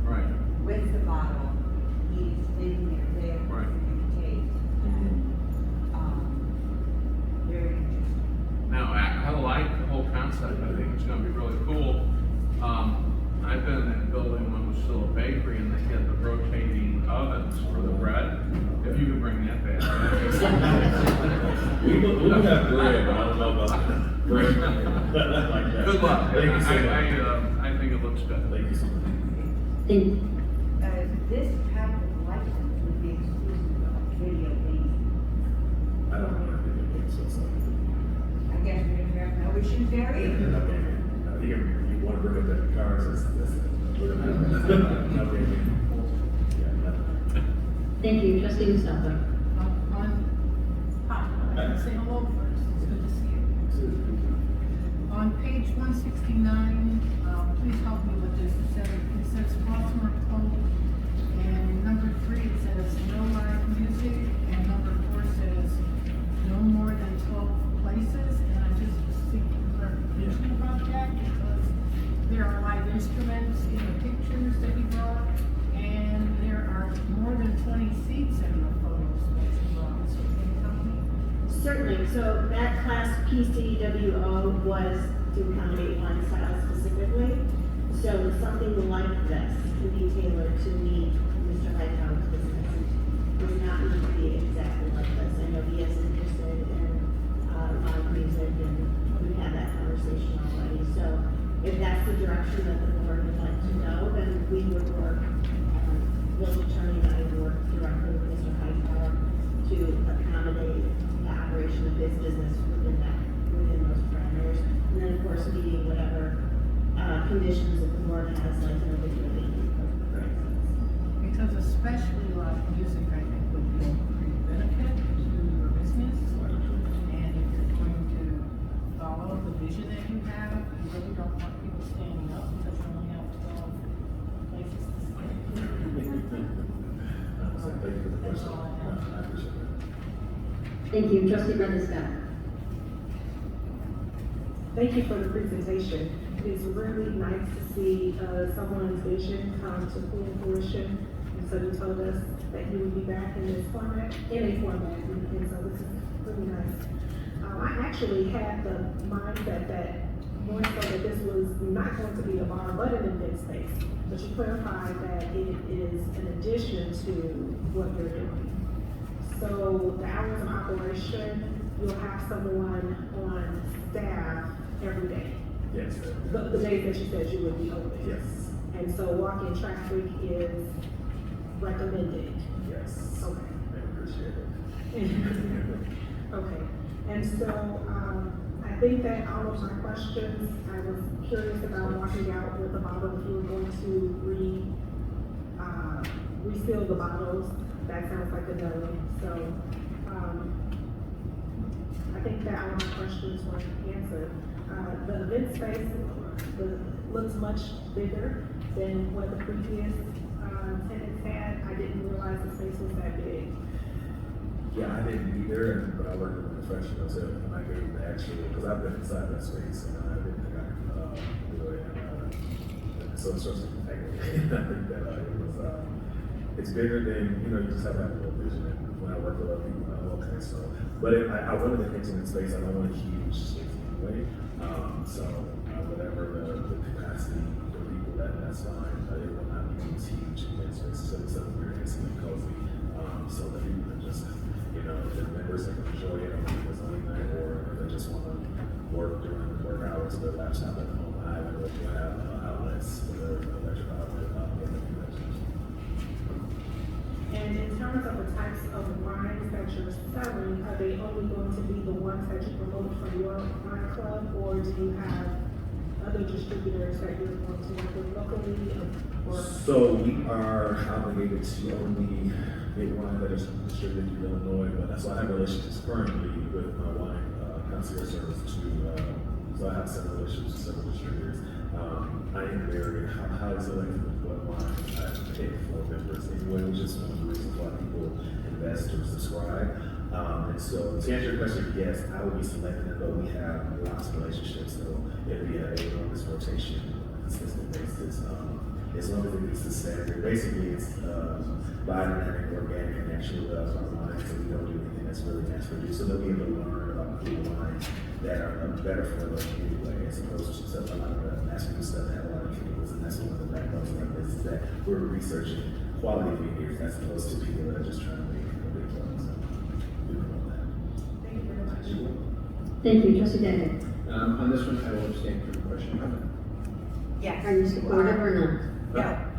Right. with the bottle. He's leaving it there for you to taste. Very interesting. Now, I like the whole concept. I think it's going to be really cool. I've been in that building when it was still a bakery, and they had the rotating ovens for the bread. If you could bring that back. we have bread, but I don't know about bread. Like that. Good luck. Thank you so much. I think it looks good. Thank you so much. This type of license would be exclusive of video games. I don't know if video games, so sorry. I guess we have no issues there either. You want to bring up that car, so that's Thank you. Trustee Mustafa? Hi, say hello first. It's good to see you. On page 169, please help me with this. It says Flossmoor Code, and number 3 it says no live music, and number 4 says no more than 12 places. And I just seek clarification about that because there are live instruments in the pictures that you brought, and there are more than 20 seats in the photos that you brought. So can you help me? So Certainly, so that class PCWO was to accommodate lifestyle specifically. So something like this can be tailored to meet Mr. Hightower's business. It does not need to be exactly like this. I know he is interested in live music, and we've had that conversation already. So if that's the direction that the board would like to go, then we would work, village attorney and I would work directly with Mr. Hightower to accommodate the operation of his business within those parameters. And then, of course, meeting whatever conditions that the board has, like no video being. Because especially live music, I think, would be a great benefit to your business. And if you're going to follow the vision that you have, you really don't want people standing up because you only have 12 places to stand. Thank you for the question. I appreciate it. Thank you, trustee Brenda Scott. Thank you for the presentation. It's really nice to see someone's vision come to full fruition. And so you told us that you would be back in this format, and so this is really nice. I actually had the mindset that more so that this was not going to be a bar, but an event space. But you clarified that it is in addition to what you're doing. So the hours of operation, you'll have someone on staff every day. Yes. The days that you said you would be open. Yes. And so walk-in traffic is recommended. Yes. Okay. I appreciate it. Okay. And so I think that all of my questions, I was curious about walking out with a bottle, if you were going to refill the bottles. That sounds like a no. So I think that all my questions were answered. The event space looks much bigger than what the previous tenants had. I didn't realize the space was that big. Yeah, I didn't either, but I worked with a professional too, and I gave the actual, because I've been inside that space, and I didn't think I could do it, and so it's just I think that it was, it's bigger than, you just have to have a little vision, and when I work with other people, okay, so, but I wanted an intimate space, I don't want a huge space anyway, so whatever the capacity for people, that's fine, it will not be these huge event spaces, so it's something very intimate, cozy, so that people can just, if the members can enjoy it on a Sunday night, or if they just want to work during work hours with their laptop at home, I don't know if you have outlets for their electric outlet in the convention. And in terms of the types of wines that you're selling, are they only going to be the ones that you promote from your wine club, or do you have other distributors that you're going to work with locally? So we are obligated to only get wine that is distributed in Illinois, but so I have relationships currently with my wine concierge service so I have several relationships with several distributors. I am very highly selective with what wine I pick for members anyway, which is one of the reasons why people invest or subscribe. And so to answer your question, yes, I will be selecting it, but we have lots of relationships, so it'll be a enormous rotation on a consistent basis. As long as it meets the standard, basically it's biodynamic, organic, and actually our wine, so we don't do anything that's really mass produced. So they'll be able to learn about cool wines that are better for them anyway, as opposed to stuff a lot of the mass produced stuff that have a lot of chemicals, and that's one of the backbones of our business, that we're researching quality vineyards as opposed to people that are just trying to make a big product. So we promote that. Thank you very much. Thank you, trustee Daniel. On this one, I will abstain from the question. Yes. Are you supportive or not?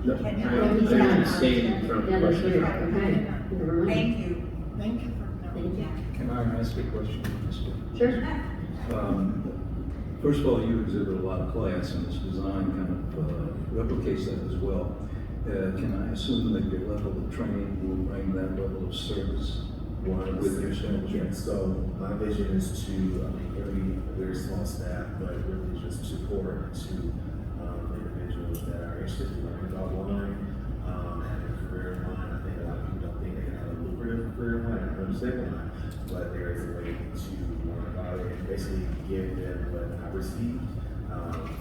No, I'm abstaining from the Yeah, that's question. right, okay. Never mind. Thank you. Thank you for, Thank you. Can I ask a question, Mr.? Sure. First of all, you exhibit a lot of class, and this design kind of replicates that as well. Can I assume that your level of training will bring that level of service with your establishment? Yeah, so my vision is to, a very small staff, but really just to pour into individuals that are interested in learning about wine, having a career in wine. I think a lot of people don't think they can have a lucrative career in wine, I understand wine, but there is a way to learn about it and basically give them what I received.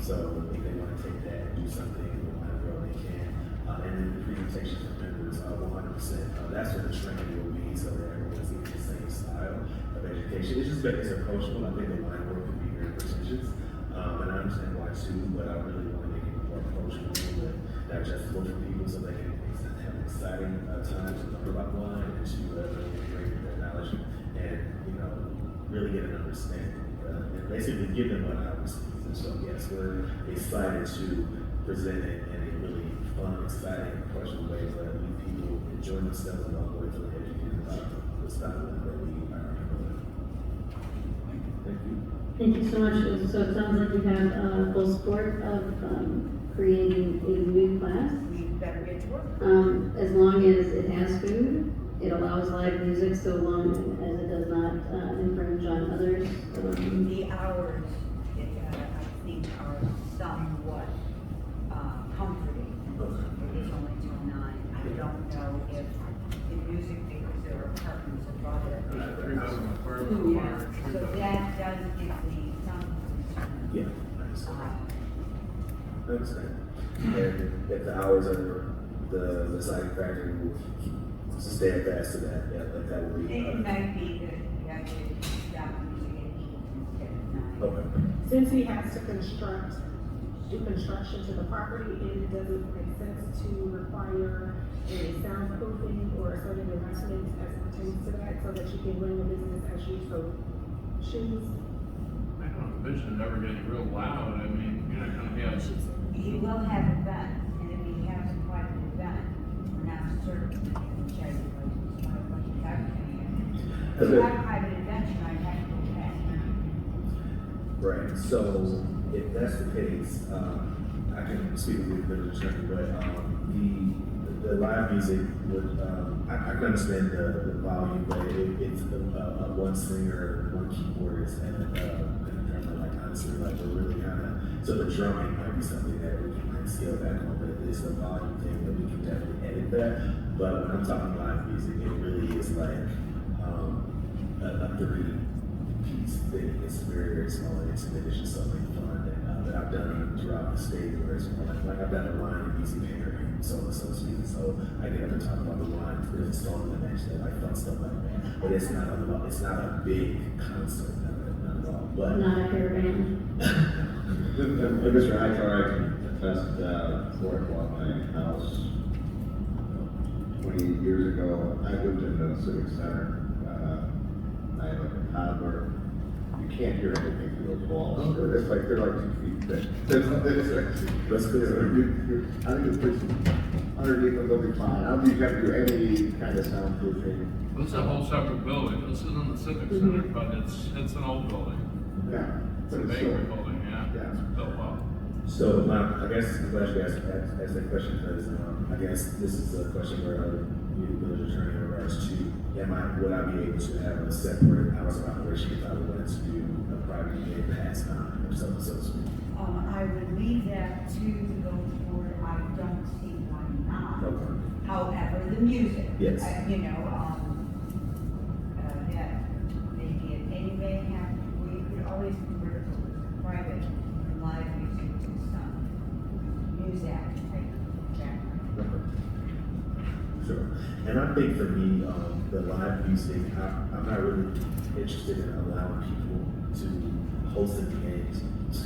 So if they want to take that and do something with wine world, they can. And then presentations from members, 100%. That's what the training will be, so that everyone's getting the same style of education. It's just better, it's approachable. I think the line work can be very pretentious, and I understand why too, but I really want to make it more approachable and digestible for people so they can have an exciting time to learn about wine and to really integrate their knowledge and, really get an understanding. And basically give them what I receive. And so yes, we're excited to present it in a really fun, exciting, approachable way so that people enjoy themselves and walk away feeling educated about the style that we are implementing. Thank you. Thank you so much. So it sounds like you have full support of creating a new class. We better get to work. As long as it has food, it allows live music so long as it does not infringe on others. The hours, I think, are somewhat comforting. It is only till 9. I don't know if the music, because there are apartments above it. Yeah, so that does give me some concern. Yeah, I understand. And if the hours are the deciding factor, we'll stand fast to that. Yeah, that would be. It might be that you actually stop music at 8 instead of 9. Okay. Since he has to do construction to the property, it doesn't make sense to require a soundproofing or a certain investment as it pertains to that, so that you can run your business as you so choose. I don't envision it ever getting real loud. I mean, you're not gonna have. You will have events, and if he has quite an event, we're not certain if the charity was what he's actually in. If you have private events, you might have to go back. Right. So if that's the case, I can speak with the attorney, but the live music would, I can understand the volume, but it's one singer, one keyboardist, and a drummer. Like honestly, like we're really kind of, so the drumming might be something that we can like scale back on, but it's the volume thing that we can definitely edit that. But when I'm talking live music, it really is like a 3-piece thing. It's very, very small and intimate. It's just something fun that I've done throughout the state where it's more like I've done a line in Easy Pair and so on and so speak. So I get up and talk about the line. There's a song in the next that like fun stuff like that. But it's not a big concert, not at all. But Not a hair band. Mr. Hightower, I can attest that before I bought my house 20 years ago, I lived in the Civic Center. I had like a toddler. You can't hear anything through those walls. It's like they're like 2 feet thick. That's good. I think it's pretty underneath them, they'll be fine. I don't think you have to do any kind of soundproofing. Well, it's a whole separate building. This isn't the Civic Center, but it's an old building. Yeah. It's a bakery building, yeah. Built well. So I guess I'm glad you asked that question because I guess this is a question where you, village attorney, in regards to would I be able to have a separate hours of operation if I wanted to do a private event past 9 or something so to speak? I would leave that to the village board. I don't see why not. Okay. However, the music. Yes. That maybe it may have, we could always convert private live music to some music type background. Sure. And I think for me, the live music, I'm not really interested in allowing people to host an event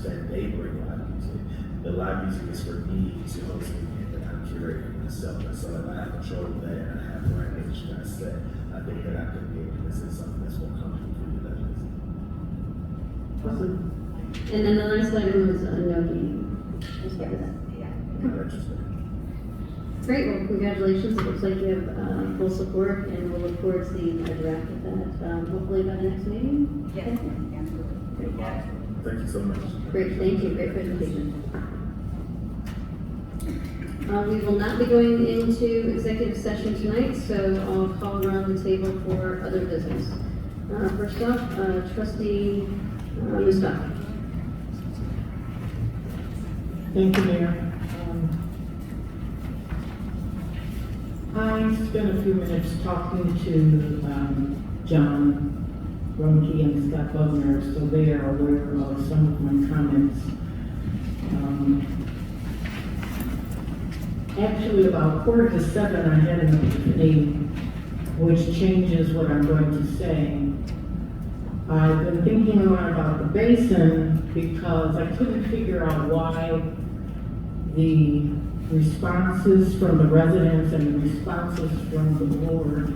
that they bring live music. The live music is for me to host an event that I'm curating myself. And so if I have control of that and I have the right image that I set, I think that I could be able to present something that's more comfortable for you. Awesome. And then the last item was no gaming. Just get that. Not interested. Great, well, congratulations. It looks like you have full support, and we'll look forward to seeing a draft of that, hopefully by the next meeting. Yes, absolutely. Thank you so much. Great, thank you. Great presentation. We will not be going into executive session tonight, so I'll call around the table for other business. First off, trustee Mustafa. Thank you, Mayor. I spent a few minutes talking to John Rumke and Scott Bugner, so they are aware of some of my comments. Actually, about 6:45, I had an epiphany, which changes what I'm going to say. I've been thinking a lot about the basin because I couldn't figure out why the responses from the residents and the responses from the board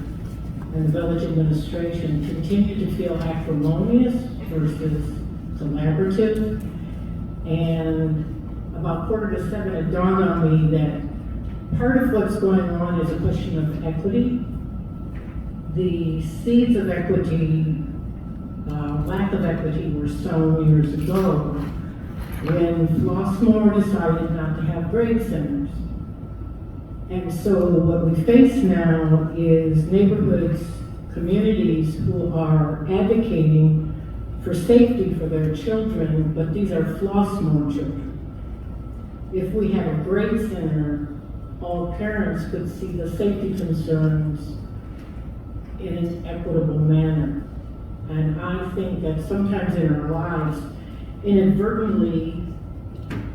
and the village administration continue to feel acrimonious versus collaborative. And about 6:45, it dawned on me that part of what's going on is a question of equity. The seeds of equity, lack of equity, were sown years ago when Flossmoor decided not to have grade centers. And so what we face now is neighborhoods, communities who are advocating for safety for their children, but these are Flossmoor children. If we had a grade center, all parents could see the safety concerns in an equitable manner. And I think that sometimes in our lives, inadvertently,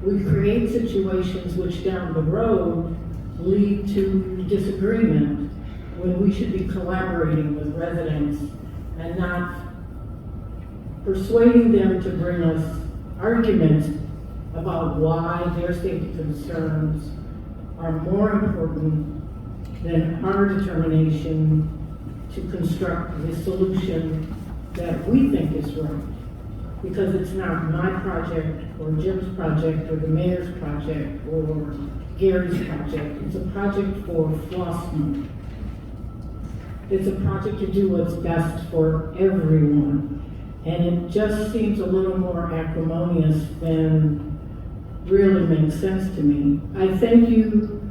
we create situations which down the road lead to disagreement when we should be collaborating with residents and not persuading them to bring us arguments about why their safety concerns are more important than our determination to construct the solution that we think is right. Because it's not my project or Jim's project or the mayor's project or Gary's project. It's a project for Flossmoor. It's a project to do what's best for everyone. And it just seems a little more acrimonious than really makes sense to me. I thank you,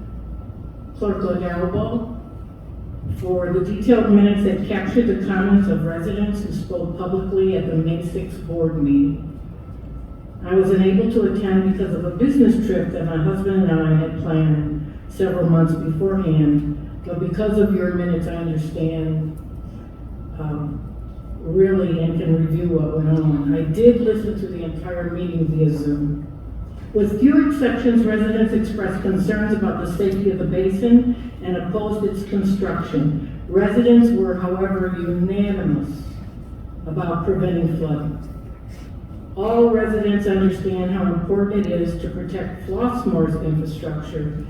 Clerk Lagalbo, for the detailed minutes that captured the comments of residents who spoke publicly at the May 6th board meeting. I was unable to attend because of a business trip that my husband and I had planned several months beforehand, but because of your minutes, I understand really and can review what went on. I did listen to the entire meeting via Zoom. With few exceptions, residents expressed concerns about the safety of the basin and opposed its construction. Residents were, however, unanimous about preventing flooding. All residents understand how important it is to protect Flossmoor's infrastructure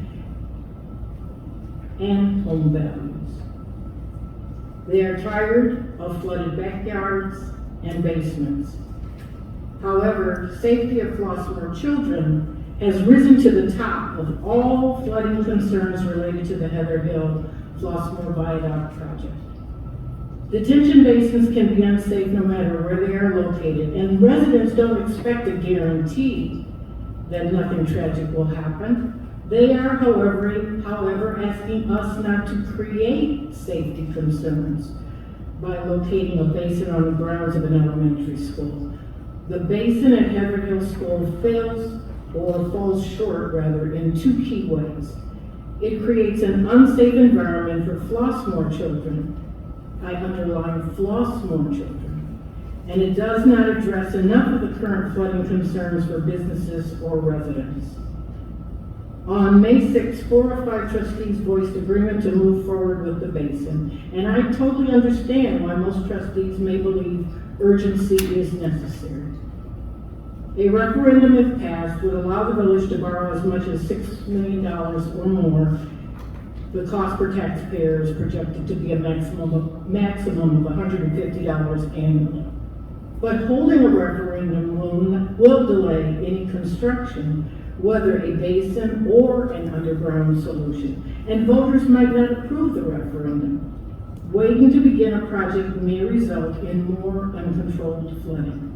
and home values. They are tired of flooded backyards and basements. However, safety of Flossmoor children has risen to the top of all flooding concerns related to the Heather Hill Flossmoor Viaduct project. Detention basins can be unsafe no matter where they are located, and residents don't expect a guarantee that nothing tragic will happen. They are, however, asking us not to create safety concerns by locating a basin on the grounds of an elementary school. The basin at Heather Hill School falls short in two key ways. It creates an unsafe environment for Flossmoor children. I underline Flossmoor children. And it does not address enough of the current flooding concerns for businesses or residents. On May 6th, 4 of 5 trustees voiced agreement to move forward with the basin. And I totally understand why most trustees may believe urgency is necessary. A referendum, if passed, would allow the village to borrow as much as $6 million or more. The cost per taxpayer is projected to be a maximum of $150 annually. But holding a referendum will delay any construction, whether a basin or an underground solution, and voters might not approve the referendum. Waiting to begin a project may result in more uncontrolled flooding.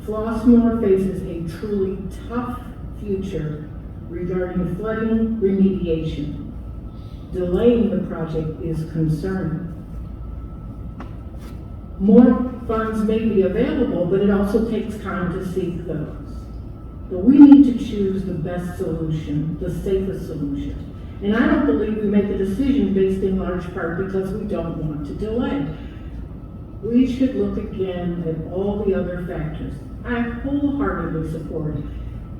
Flossmoor faces a truly tough future regarding flooding remediation. Delaying the project is concerning. More funds may be available, but it also takes time to seek those. But we need to choose the best solution, the safest solution. And I don't believe we make a decision based in large part because we don't want to delay. We should look again at all the other factors. I wholeheartedly support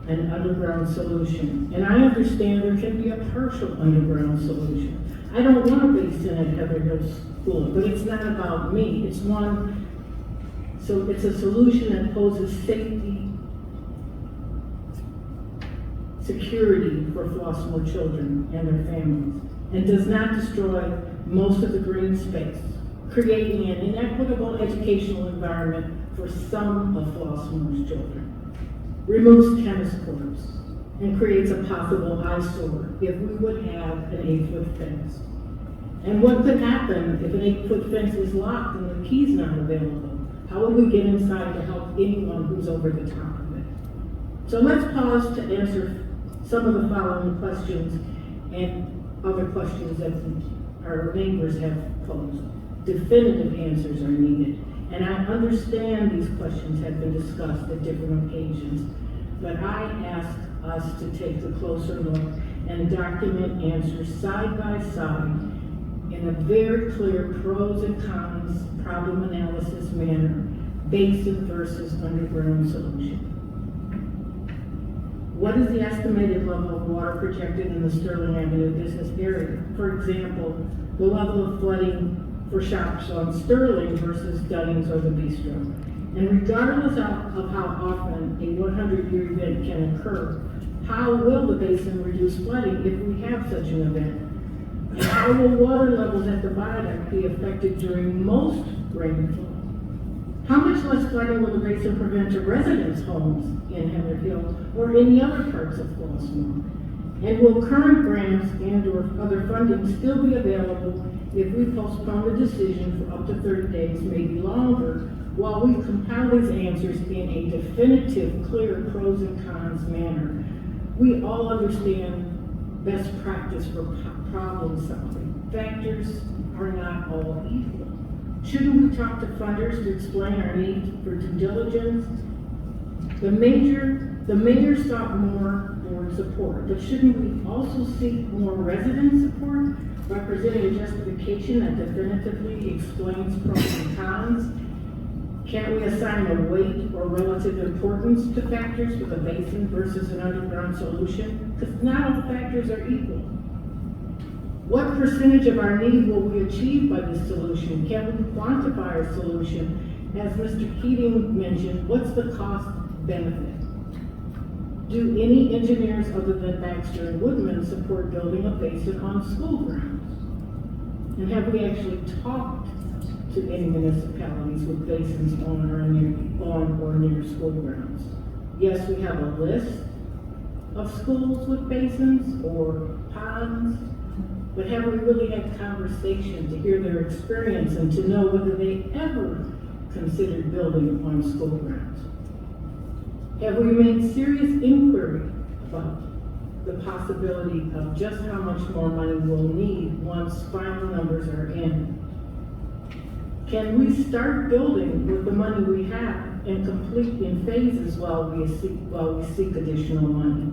an underground solution. And I understand there can be a partial underground solution. I don't want a basin at Heather Hill School, but it's not about me. It's a solution that poses safety, security for Flossmoor children and their families, and does not destroy most of the green space, creating an inequitable educational environment for some of Flossmoor's children, removes tennis courts, and creates a possible eyesore if we would have an 8-foot fence. And what could happen if an 8-foot fence is locked and the key's not available? How would we get inside to help anyone who's over the top of it? So let's pause to answer some of the following questions and other questions that our neighbors have posed. Definitive answers are needed. And I understand these questions have been discussed at different occasions, but I ask us to take a closer look and document answers side by side in a very clear pros and cons problem analysis manner, basin versus underground solution. What is the estimated level of water projected in the Sterling Avenue business area? For example, the level of flooding for shops on Sterling versus Dunnings or the Bistro. And regardless of how often a 100-year event can occur, how will the basin reduce flooding if we have such an event? And how will water levels at the viaduct be affected during most rainfall? How much less flooding will the basin prevent to residents' homes in Heather Hill or any other parts of Flossmoor? And will current grants and or other funding still be available if we postpone the decision for up to 30 days, maybe longer, while we compile these answers in a definitive, clear pros and cons manner? We all understand best practice for problem solving. Factors are not all equal. Shouldn't we talk to funders to explain our need for due diligence? The mayor sought more board support, but shouldn't we also seek more resident support by presenting a justification that definitively explains pros and cons? Can't we assign a weight or relative importance to factors with a basin versus an underground solution? Because not all factors are equal. What percentage of our need will we achieve by this solution? Can we quantify our solution? As Mr. Keating mentioned, what's the cost benefit? Do any engineers other than Baxter and Woodman support building a basin on school grounds? And have we actually talked to any municipalities with basins on or near school grounds? Yes, we have a list of schools with basins or ponds, but have we really had conversation to hear their experience and to know whether they ever considered building on school grounds? Have we made serious inquiry about the possibility of just how much more money we'll need once final numbers are in? Can we start building with the money we have and complete in phases while we seek additional money?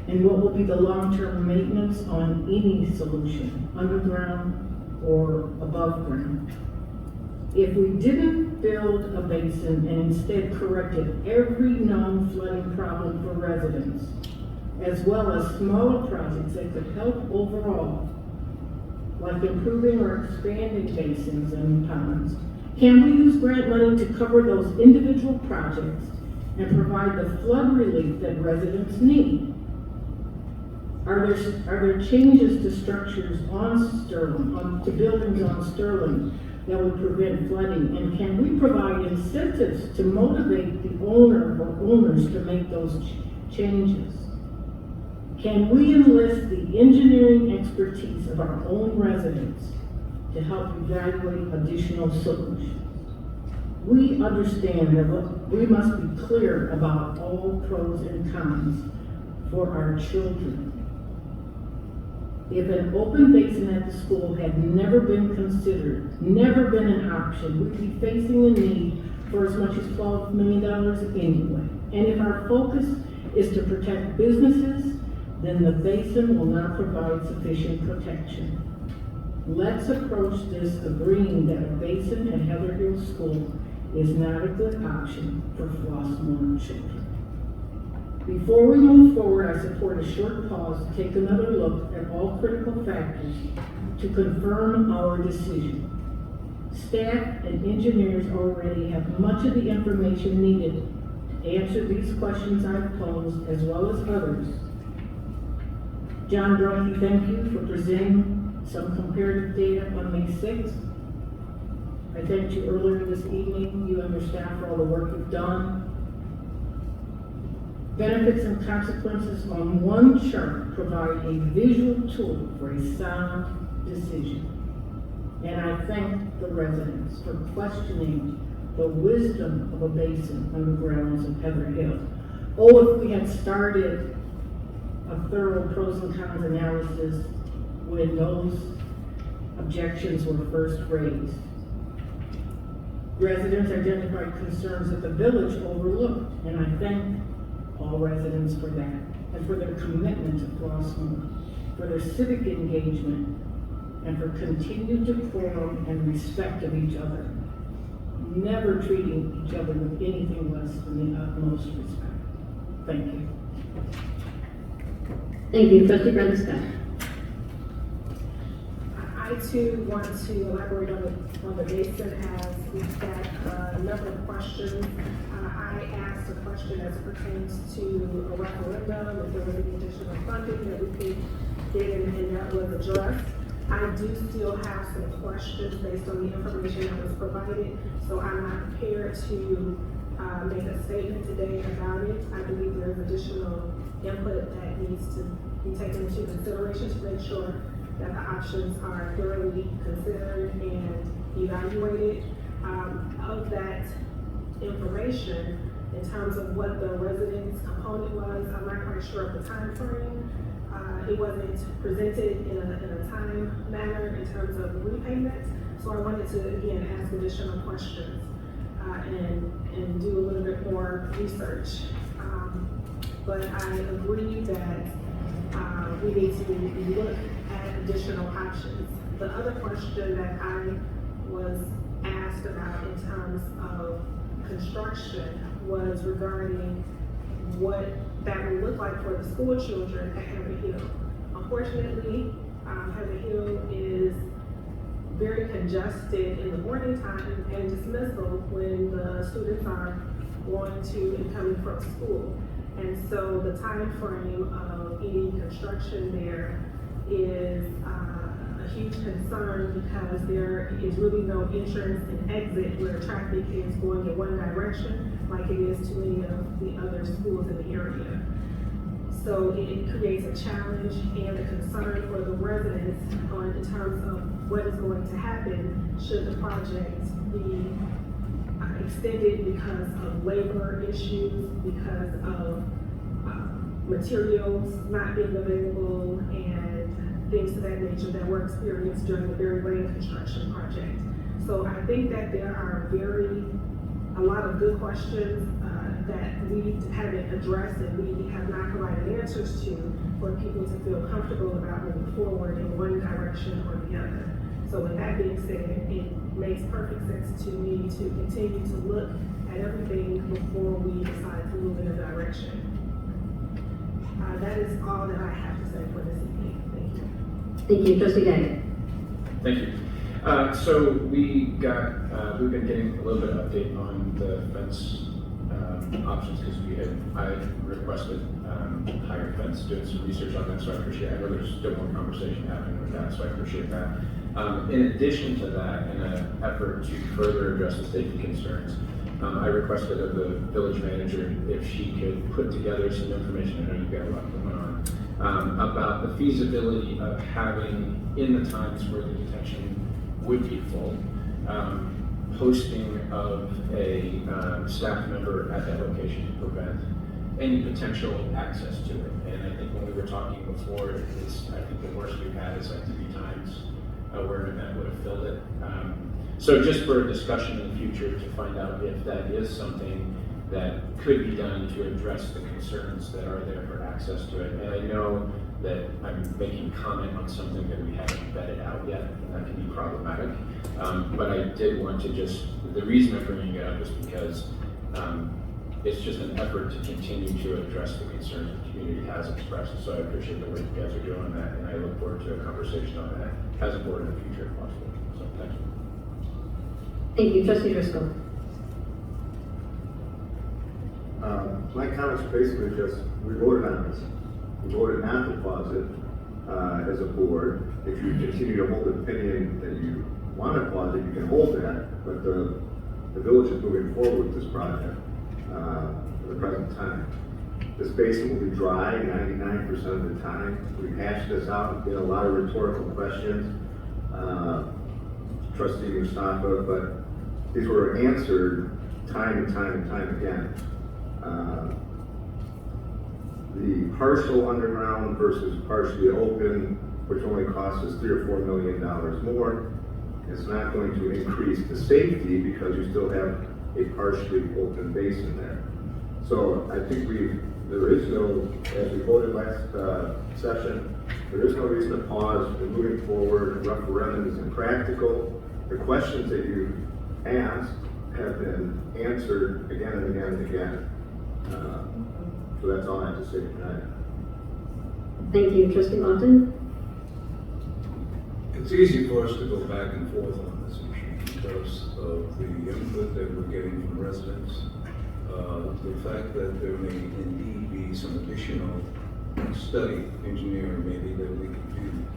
And what will be the long-term maintenance on any solution, underground or above ground? If we didn't build a basin and instead corrected every known flooding problem for residents, as well as smaller projects that could help overall, like improving or expanding basins and ponds, can we use grant money to cover those individual projects and provide the flood relief that residents need? Are there changes to structures on Sterling, to buildings on Sterling that would prevent flooding? And can we provide incentives to motivate the owner or owners to make those changes? Can we enlist the engineering expertise of our own residents to help evaluate additional solutions? We understand that we must be clear about all pros and cons for our children. If an open basin at the school had never been considered, never been an option, we'd be facing a need for as much as $12 million anyway. And if our focus is to protect businesses, then the basin will not provide sufficient protection. Let's approach this agreeing that a basin at Heather Hill School is not a good option for Flossmoor children. Before we move forward, I support a short pause to take another look at all critical factors to confirm our decision. Staff and engineers already have much of the information needed to answer these questions I've posed, as well as others. John Brody, thank you for presenting some comparative data on May 6th. I thanked you earlier this evening, you and your staff, for all the work you've done. Benefits and consequences on one chart provide a visual tool for a sound decision. And I thank the residents for questioning the wisdom of a basin on the grounds of Heather Hill. Oh, if we had started a thorough pros and cons analysis when those objections were first raised. Residents identified concerns that the village overlooked, and I thank all residents for that, and for their commitment to Flossmoor, for their civic engagement, and for continued decorum and respect of each other, never treating each other with anything less than the utmost respect. Thank you. Thank you, Trustee Brenda Scott. I too want to elaborate on the basin, as we've got a number of questions. I asked a question as it pertains to a referendum, if there was any additional funding that we could get, and that was addressed. I do still have some questions based on the information that was provided, so I'm not prepared to make a statement today about it. I believe there's additional input that needs to be taken into consideration to make sure that the options are thoroughly considered and evaluated. Of that information, in terms of what the residence component was, I'm not quite sure of the time frame. It wasn't presented in a time manner in terms of repayment, so I wanted to again ask additional questions and do a little bit more research. But I agree that we need to look at additional options. The other question that I was asked about in terms of construction was regarding what that would look like for the school children at Heather Hill. Unfortunately, Heather Hill is very congested in the morning time and dismissal when the students are going to and coming from school. And so the time frame of any construction there is a huge concern, because there is really no entrance and exit where traffic is going in one direction like it is to any of the other schools in the area. So it creates a challenge and a concern for the residents in terms of what is going to happen should the project be extended because of labor issues, because of materials not being available, and things of that nature that were experienced during the Berry Lane construction project. So I think that there are a lot of good questions that we haven't addressed and we have not provided answers to, for people to feel comfortable about moving forward in one direction or the other. So with that being said, it makes perfect sense to me to continue to look at everything before we decide to move in a direction. That is all that I have to say for this evening. Thank you. Thank you, Trustee Gagnon. Thank you. So we've been getting a little bit of update on the fence options, because I requested higher fence, doing some research on that, so I appreciate it. I know there's still more conversation happening with that, so I appreciate that. In addition to that, in an effort to further address the safety concerns, I requested of the village manager if she could put together some information, I know you've got a lot going on, about the feasibility of having, in the times where the detention would be full, posting of a staff member at that location to prevent any potential access to it. And I think when we were talking before, I think the worst we've had is like 3 times where an event would have filled it. So just for a discussion in the future to find out if that is something that could be done to address the concerns that are there for access to it. And I know that I'm making comment on something that we haven't vetted out yet, and that can be problematic. But I did want to the reason I'm bringing it up is because It's just an effort to continue to address the concerns the community has expressed. So I appreciate the work you guys are doing on that, and I look forward to a conversation on that as a board in the future if possible. So thank you. Thank you, Trustee Driscoll. My comments are basically just, we voted on this. We voted not to pause it as a board. If you continue to hold the opinion that you want to pause it, you can hold that, but the village is moving forward with this project for the present time. This basin will be dry 99% of the time. We hashed this out, we did a lot of rhetorical questions, Trustee Mustafa, but these were answered time and time and time again. The partial underground versus partially open, which only costs us $3 or $4 million more, it's not going to increase the safety because you still have a partially open basin there. So I think there is no, as we voted last session, there is no reason to pause. We're moving forward. A referendum is impractical. The questions that you asked have been answered again and again and again. So that's all I have to say tonight. Thank you, Trustee Lawton. It's easy for us to go back and forth on this issue because of the input that we're getting from residents, the fact that there may indeed be some additional study, engineering maybe, that we can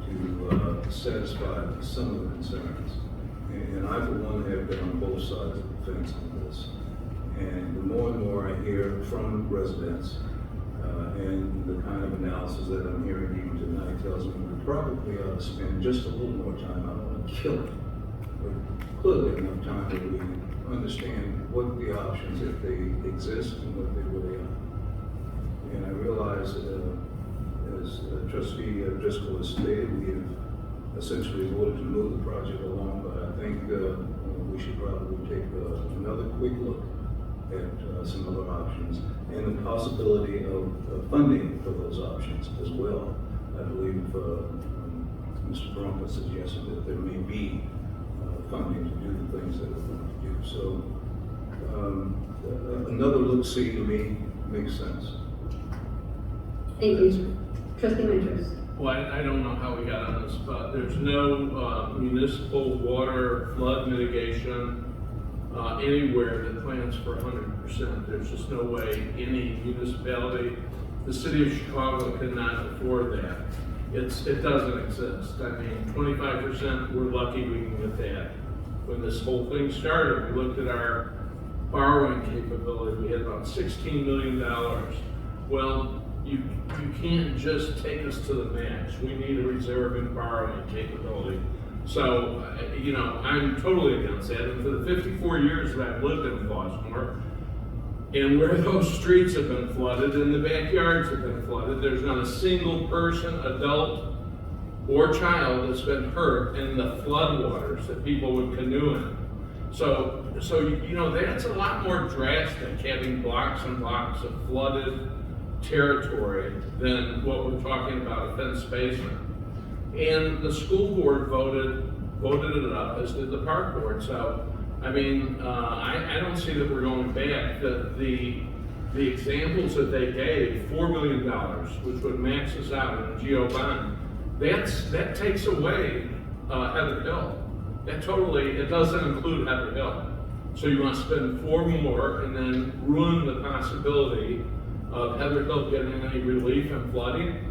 do to satisfy some of the concerns. And I, for one, have been on both sides of the fence on this. And the more and more I hear from residents, and the kind of analysis that I'm hearing even tonight tells me we probably ought to spend just a little more time. I don't want to kill it, but clearly enough time that we understand what the options, if they exist, and what they really are. And I realize, as Trustee Driscoll has stated, we have essentially voted to move the project along, but I think we should probably take another quick look at some other options and the possibility of funding for those options as well. I believe Mr. Crump has suggested that there may be funding to do the things that we're going to do. So another look-see to me makes sense. Thank you. Trustee Winters. Well, I don't know how we got on this, but there's no municipal water flood mitigation anywhere that plans for 100%. There's just no way any municipality, the city of Chicago cannot afford that. It doesn't exist. I mean, 25%, we're lucky we can get that. When this whole thing started, we looked at our borrowing capability. We had about $16 million. Well, you can't just take us to the max. We need a reserve in borrowing capability. So, you know, I'm totally against that. And for the 54 years that I've lived in Flossmoor, and where those streets have been flooded and the backyards have been flooded, there's not a single person, adult or child, that's been hurt in the floodwaters that people would canoe in. So you know, that's a lot more drastic, having blocks and blocks of flooded territory than what we're talking about, a fenced basement. And the school board voted it up, as did the park board. So, I mean, I don't see that we're going back. The examples that they gave, $4 million, which would max us out in a GO bond, that takes away Heather Hill. It doesn't include Heather Hill. So you want to spend 4 more and then ruin the possibility of Heather Hill getting any relief in flooding.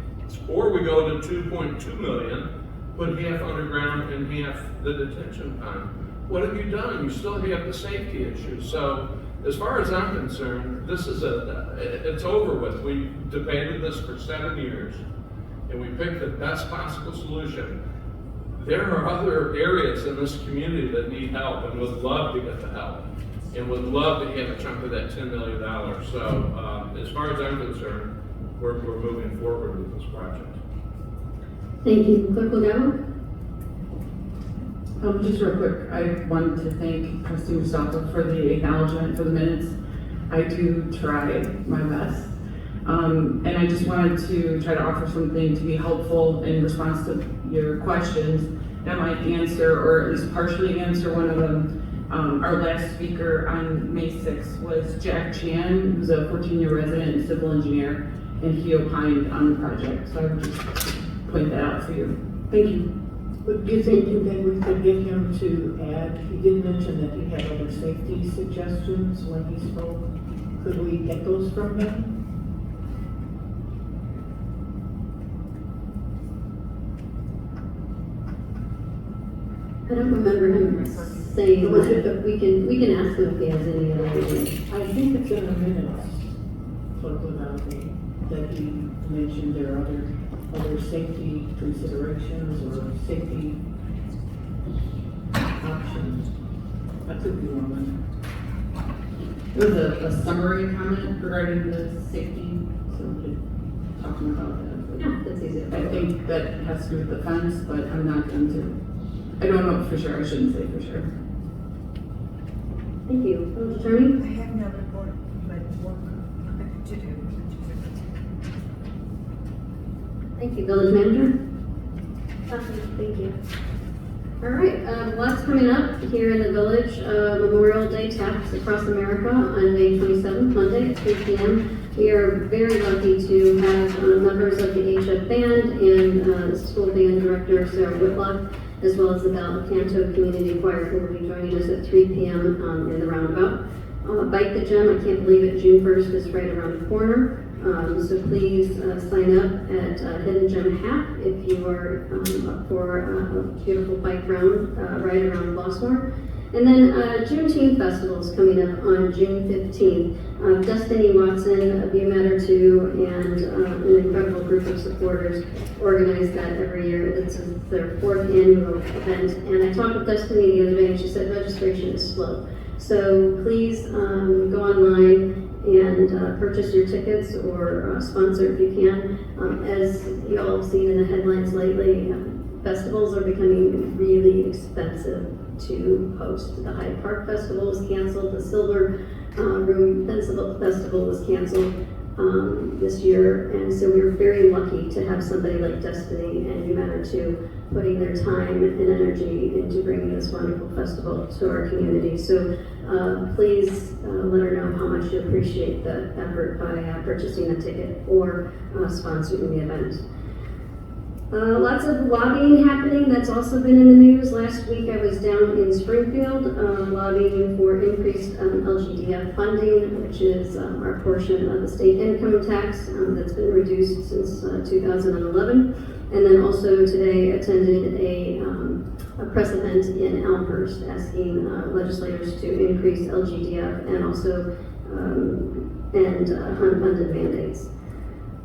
Or we go to 2.2 million, put half underground and half the detention pond. What have you done? You still have the safety issue. So as far as I'm concerned, this is it's over with. We debated this for 7 years and we picked the best possible solution. There are other areas in this community that need help and would love to get the help and would love to have a chunk of that $10 million. So as far as I'm concerned, we're moving forward with this project. Thank you. Clerk Lugano? Just real quick, I wanted to thank Trustee Mustafa for the acknowledgement for the minutes. I do try my best. And I just wanted to try to offer something to be helpful in response to your questions that might answer, or at least partially answer one of them. Our last speaker on May 6th was Jack Chan, who's a 14-year resident and civil engineer, and he opined on the project. So I would just point that out for you. Thank you. But do you think that we could get him to add, he did mention that he had other safety suggestions when he spoke. Could we get those from him? I don't remember him saying that, but we can ask him if he has any other ideas. I think it's in the minutes, but without me, that he mentioned there are other safety considerations or safety options. I could be wrong. There was a summary comment regarding the safety, so we could talk more about that. But Yeah, that's easy. I think that has to do with the fence, but I'm not going to. I don't know for sure. I shouldn't say for sure. Thank you. Village Attorney? I have no report, but work to do. Thank you. Village Manager? Thank you. All right, lots coming up here in the village. Memorial Day taps across America on May 27th, Monday at 3 p.m. We are very lucky to have members of the HF Band and school band director Sarah Whitlock, as well as the Bell Canto Community Choir, who will be joining us at 3 p.m. In the roundabout. Bike the Gym, I can't believe it, June 1st is right around the corner. So please sign up at Hidden Gem Hat if you are up for a beautiful bike round right around Flossmoor. And then Juneteenth Festival is coming up on June 15th. Destiny Watson, A View Matter 2, and an incredible group of supporters organize that every year. It's their 4th annual event. And I talked with Destiny the other day and she said registration is slow. So please go online and purchase your tickets or sponsor if you can. As you all have seen in the headlines lately, festivals are becoming really expensive to host. The Hyde Park Festival was canceled, the Silver Room Festival was canceled this year, and so we're very lucky to have somebody like Destiny and You Matter Too putting their time and energy into bringing this wonderful festival to our community. So please let her know how much you appreciate the effort by purchasing a ticket or sponsoring the event. Lots of lobbying happening that's also been in the news. Last week I was down in Springfield lobbying for increased LGDF funding, which is our portion of the state income tax that's been reduced since 2011. And then also today attended a press event in Elmhurst asking legislators to increase LGDF and also end unfunded mandates.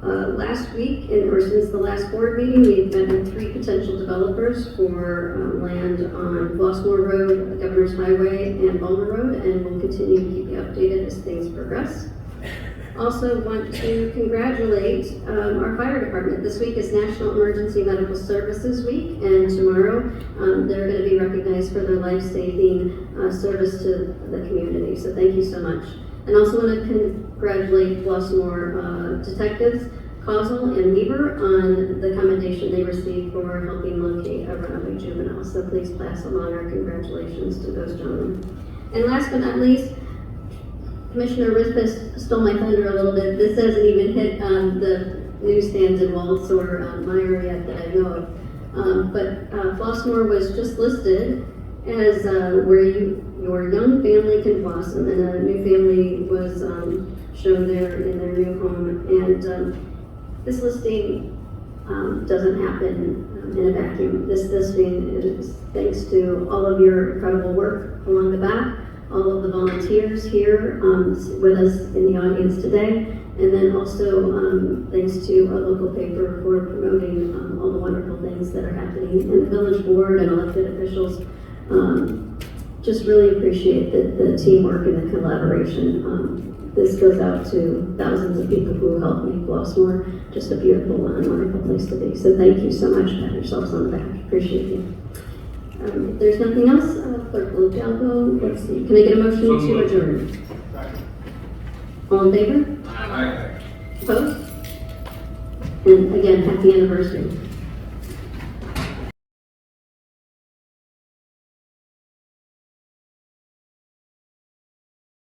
Last week, or since the last board meeting, we've met with 3 potential developers for land on Flossmoor Road, Governor's Highway, and Balmer Road, and we'll continue to keep you updated as things progress. Also want to congratulate our fire department. This week is National Emergency Medical Services Week, and tomorrow they're going to be recognized for their life-saving service to the community. So thank you so much. And also want to congratulate Flossmoor detectives, Causel and Weaver, on the commendation they received for helping locate a runaway juvenile. So please pass along our congratulations to those gentlemen. And last but not least, Commissioner Rispus stole my thunder a little bit. This hasn't even hit the newsstands in Waltz or Meyer yet that I know of. But Flossmoor was just listed as where your young family can blossom, and a new family was shown there in their new home. And this listing doesn't happen in a vacuum. This listing is thanks to all of your incredible work along the back, all of the volunteers here with us in the audience today, and then also thanks to our local paper for promoting all the wonderful things that are happening, and the village board and elected officials. Just really appreciate the teamwork and the collaboration. This goes out to thousands of people who helped make Flossmoor just a beautiful and wonderful place to be. So thank you so much. Pat yourselves on the back. Appreciate you. If there's nothing else, Clerk will go. Let's see. Can I get a motion to adjourn? All in favor? Aye. Opposed? And again, happy anniversary.